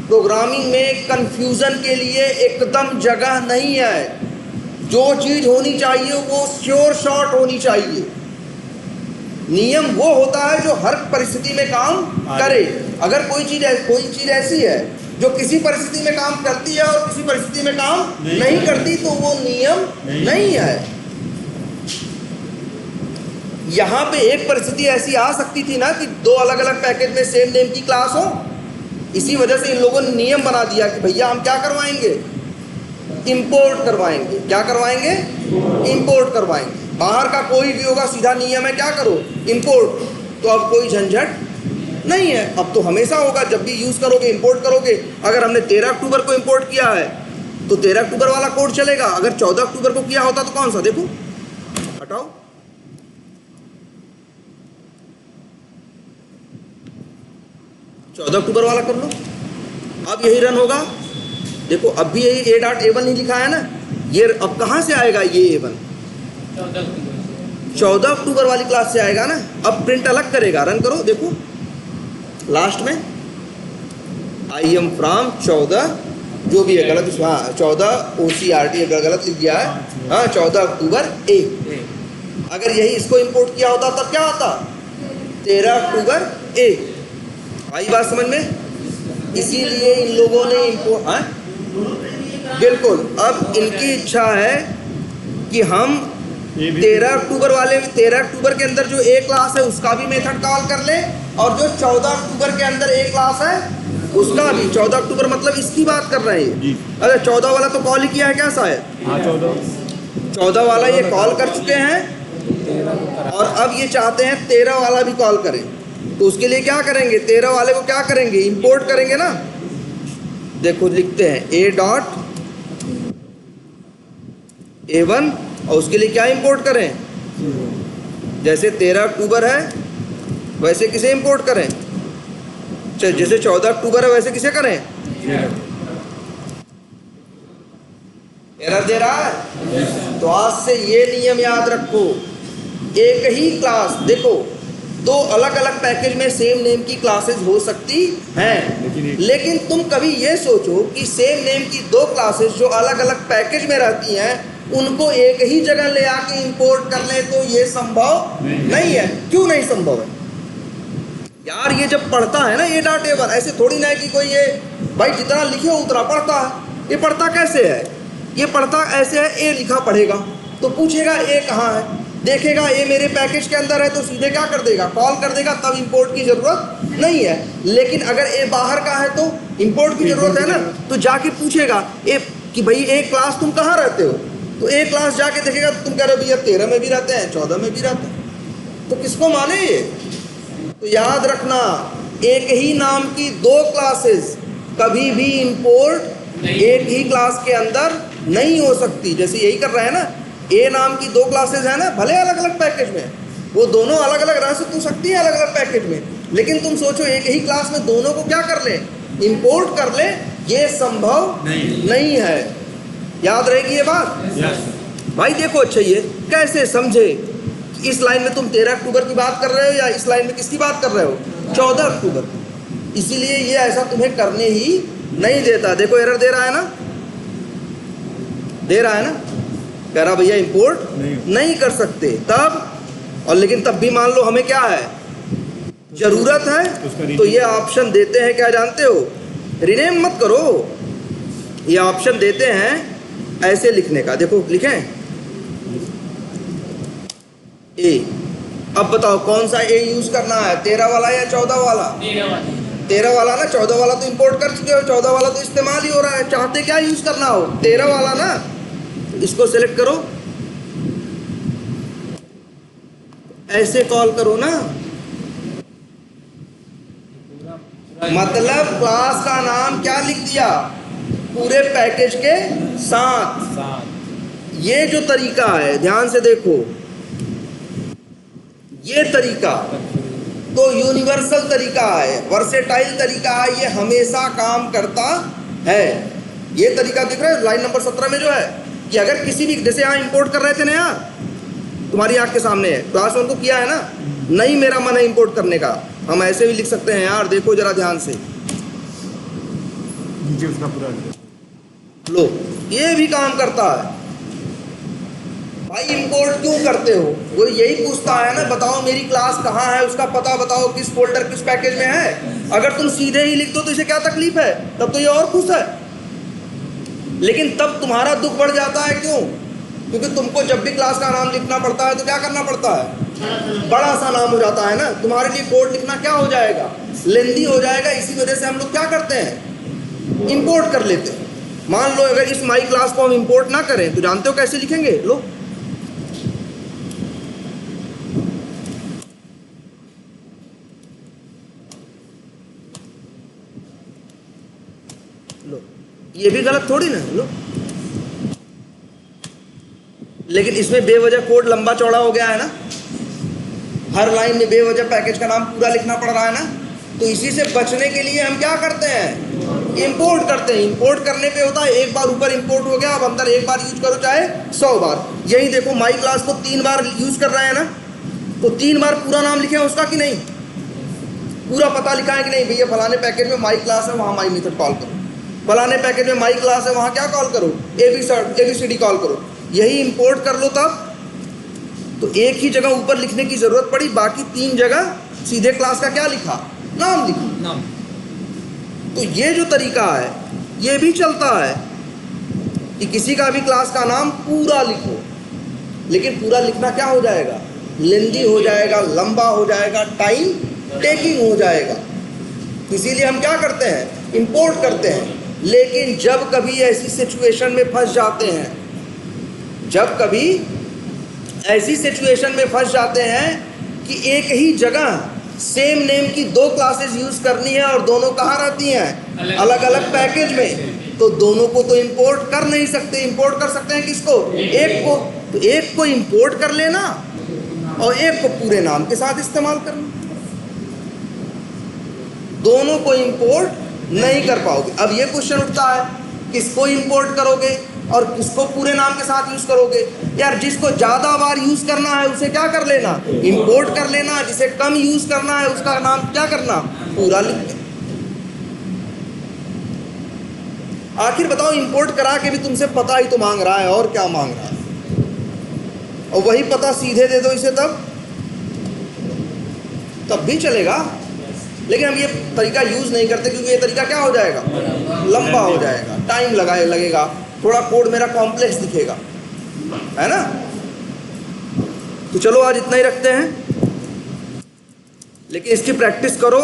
A: प्रोग्रामिंग में कंफ्यूजन के लिए एकदम जगह नहीं है। जो चीज होनी चाहिए वो श्योर शॉर्ट होनी चाहिए। नियम वो होता है जो हर परिस्थिति में काम करे। अगर कोई चीज ऐसी है जो किसी परिस्थिति में काम करती है और किसी परिस्थिति में काम नहीं करती, तो वो नियम नहीं है। यहां पे एक परिस्थिति ऐसी आ सकती थी ना कि दो अलग अलग पैकेज में सेम नेम की क्लास हो। इसी वजह से इन लोगों ने नियम बना दिया कि भैया हम क्या करवाएंगे? इंपोर्ट करवाएंगे। क्या करवाएंगे? इंपोर्ट करवाएंगे। बाहर का कोई भी होगा सीधा नियम है क्या करो? इंपोर्ट। तो अब कोई झंझट नहीं है। अब तो हमेशा होगा, जब भी यूज करोगे इंपोर्ट करोगे। अगर हमने 13 अक्टूबर को इंपोर्ट किया है तो 13 अक्टूबर वाला कोड चलेगा। अगर 14 अक्टूबर को किया होता तो कौन सा? देखो हटाओ, 14 अक्टूबर वाला कर लो। अब यही रन होगा। देखो अब भी यही A.A1 नहीं लिखा है ना, ये अब कहां से आएगा? ये A1 14 अक्टूबर वाली क्लास से आएगा ना। अब प्रिंट अलग करेगा। रन करो, देखो लास्ट में आई एम फ्रॉम 14, जो भी है गलत, हाँ 14 OCRT अगर गलत लिख दिया है, हाँ 14 अक्टूबर ए। अगर यही इसको इंपोर्ट किया होता तब क्या आता? 13 अक्टूबर ए। आई बात समझ में? इसीलिए इन लोगों ने इंपोर्ट, हाँ बिल्कुल। अब इनकी इच्छा है कि हम 13 अक्टूबर वाले 13 अक्टूबर के अंदर जो ए क्लास है उसका भी मेथड कॉल कर ले, और जो 14 अक्टूबर के अंदर ए क्लास है उसका भी। 14 अक्टूबर मतलब इसकी बात कर रहे हैं। अरे 14 वाला तो कॉल ही किया है क्या शायद? हाँ 14 वाला ये कॉल कर चुके हैं और अब ये चाहते हैं 13 वाला भी कॉल करें। तो उसके लिए क्या करेंगे? 13 वाले को क्या करेंगे? इंपोर्ट करेंगे ना। देखो लिखते हैं A.A1 और उसके लिए क्या इंपोर्ट करें? जैसे 13 अक्टूबर है वैसे किसे इंपोर्ट करें? जैसे 14 अक्टूबर है वैसे किसे करें? एरर दे रहा है? तो आज से ये नियम याद रखो। एक ही क्लास, देखो दो अलग अलग पैकेज में सेम नेम की क्लासेस हो सकती हैं, लेकिन तुम कभी ये सोचो कि सेम नेम की दो क्लासेस जो अलग अलग पैकेज में रहती हैं उनको एक ही जगह ले आके इंपोर्ट कर ले, तो ये संभव नहीं है। क्यों नहीं संभव है यार? ये जब पढ़ता है ना A.A1, ऐसे थोड़ी ना है कि कोई ये भाई जितना लिखे उतना पढ़ता है। ये पढ़ता कैसे है? ये पढ़ता ऐसे है, ए लिखा पढ़ेगा तो पूछेगा ए कहाँ है, देखेगा ए मेरे पैकेज के अंदर है तो सीधे क्या कर देगा? कॉल कर देगा, तब इंपोर्ट की जरूरत नहीं है। लेकिन अगर ए बाहर का है तो इंपोर्ट की जरूरत है ना। तो जाके पूछेगा ए कि भाई ए क्लास तुम कहाँ रहते हो? तो ए क्लास जाके देखेगा तो तुम कह रहे हो भैया 13 में भी रहते हैं, 14 में भी रहते हैं। तो किसको माने ये? तो याद रखना, एक ही नाम की दो क्लासेस कभी भी इंपोर्ट एक ही क्लास के अंदर नहीं हो सकती। जैसे यही कर रहा है ना, ए नाम की 2 क्लासेस है ना, भले अलग अलग पैकेज में, वो दोनों अलग अलग रह तो सकती है अलग अलग पैकेज में, लेकिन तुम सोचो एक ही क्लास में दोनों को क्या कर ले, इंपोर्ट कर ले, ये संभव नहीं है। याद रहेगी ये बात भाई। देखो अच्छा ये कैसे समझे, इस लाइन में तुम 13 अक्टूबर की बात कर रहे हो या इस लाइन में किसकी बात कर रहे हो, 14 अक्टूबर। इसीलिए ये ऐसा तुम्हें करने ही नहीं देता। देखो एरर दे रहा है ना, दे रहा है ना, कह रहा भैया इंपोर्ट नहीं कर सकते तब, और लेकिन तब भी मान लो हमें क्या है, जरूरत है, तो ये ऑप्शन देते हैं क्या जानते हो, रिनेम मत करो, ये ऑप्शन देते हैं ऐसे लिखने का। देखो लिखें ए। अब बताओ कौन सा ए यूज करना है, 13 वाला या 14 वाला? 13 वाला ना, 14 वाला तो इंपोर्ट कर चुके हो, 14 वाला तो इस्तेमाल ही हो रहा है। चाहते क्या यूज करना हो, 13 वाला ना, इसको सेलेक्ट करो, ऐसे कॉल करो ना। मतलब क्लास का नाम क्या लिख दिया, पूरे पैकेज के साथ। ये जो तरीका है ध्यान से देखो, ये तरीका तो यूनिवर्सल तरीका है, वर्सेटाइल तरीका है, ये हमेशा काम करता है। ये तरीका दिख रहा है लाइन नंबर 17 में जो है, कि अगर किसी भी, जैसे यहाँ इंपोर्ट कर रहे थे ना यार, तुम्हारी आंख के सामने है, क्लास 1 को किया है ना, नहीं मेरा मन है इंपोर्ट करने का, हम ऐसे भी लिख सकते हैं यार, देखो जरा ध्यान से,
D: नीचे उसका पूरा
A: लो ये भी काम करता है। भाई इंपोर्ट क्यों करते हो, वो यही पूछता है ना, बताओ मेरी क्लास कहाँ है, उसका पता बताओ, किस फोल्डर किस पैकेज में है। अगर तुम सीधे ही लिख दो तो इसे क्या तकलीफ है, तब तो ये और खुश है। लेकिन तब तुम्हारा दुख बढ़ जाता है, क्यों? क्योंकि तुमको जब भी क्लास का नाम लिखना पड़ता है तो क्या करना पड़ता है, बड़ा सा नाम हो जाता है ना, तुम्हारे लिए कोड लिखना क्या हो जाएगा, लेंदी हो जाएगा। इसी वजह से हम लोग क्या करते हैं, इंपोर्ट कर लेते हैं। मान लो अगर इस माई क्लास को हम इंपोर्ट ना करें तो जानते हो कैसे लिखेंगे, लो लो, ये भी गलत थोड़ी ना, लो। लेकिन इसमें बेवजह कोड लंबा चौड़ा हो गया है ना, हर लाइन में बेवजह पैकेज का नाम पूरा लिखना पड़ रहा है ना, तो इसी से बचने के लिए हम क्या करते हैं, इंपोर्ट करते हैं। इंपोर्ट करने पे होता है एक बार ऊपर इंपोर्ट हो गया, अब अंदर एक बार यूज करो चाहे 100 बार। यही देखो माई क्लास को 3 बार यूज कर रहे हैं ना, तो 3 बार पूरा नाम लिखे हैं उसका कि नहीं, पूरा पता लिखा है कि नहीं, भैया फलाने पैकेज में माई क्लास है, वहाँ माई मेथड कॉल करो, फलाने पैकेज में माई क्लास है, वहाँ क्या कॉल करो, ABCD कॉल करो। यही इंपोर्ट कर लो तब तो एक ही जगह ऊपर लिखने की जरूरत पड़ी, बाकी 3 जगह सीधे क्लास का क्या लिखा, नाम लिखा, नाम। तो ये जो तरीका है ये भी चलता है कि किसी का भी क्लास का नाम पूरा लिखो, लेकिन पूरा लिखना क्या हो जाएगा, लेंदी हो जाएगा, लंबा हो जाएगा, टाइम टेकिंग हो जाएगा। इसीलिए हम क्या करते हैं, इंपोर्ट करते हैं। लेकिन जब कभी ऐसी सिचुएशन में फंस जाते हैं, जब कभी ऐसी सिचुएशन में फंस जाते हैं कि एक ही जगह सेम नेम की 2 क्लासेस यूज करनी है और दोनों कहाँ रहती हैं, अलग अलग पैकेज में, तो दोनों को तो इंपोर्ट कर नहीं सकते। इंपोर्ट कर सकते हैं किसको, एक को, तो एक को इंपोर्ट कर लेना और एक को पूरे नाम के साथ इस्तेमाल करना, दोनों को इंपोर्ट नहीं कर पाओगे। अब ये क्वेश्चन उठता है, किसको इंपोर्ट करोगे और किसको पूरे नाम के साथ यूज करोगे। यार जिसको ज्यादा बार यूज करना है उसे क्या कर लेना, इंपोर्ट कर लेना, जिसे कम यूज करना है उसका नाम क्या करना, पूरा लिख दे। आखिर बताओ इंपोर्ट करा के भी तुमसे पता ही तो मांग रहा है, और क्या मांग रहा है, और वही पता सीधे दे दो इसे तब भी चलेगा। लेकिन हम ये तरीका यूज नहीं करते क्योंकि ये तरीका क्या हो जाएगा, लंबा हो जाएगा, टाइम लगेगा, थोड़ा कोड मेरा कॉम्प्लेक्स दिखेगा, है ना। तो चलो आज इतना ही रखते हैं, लेकिन इसकी प्रैक्टिस करो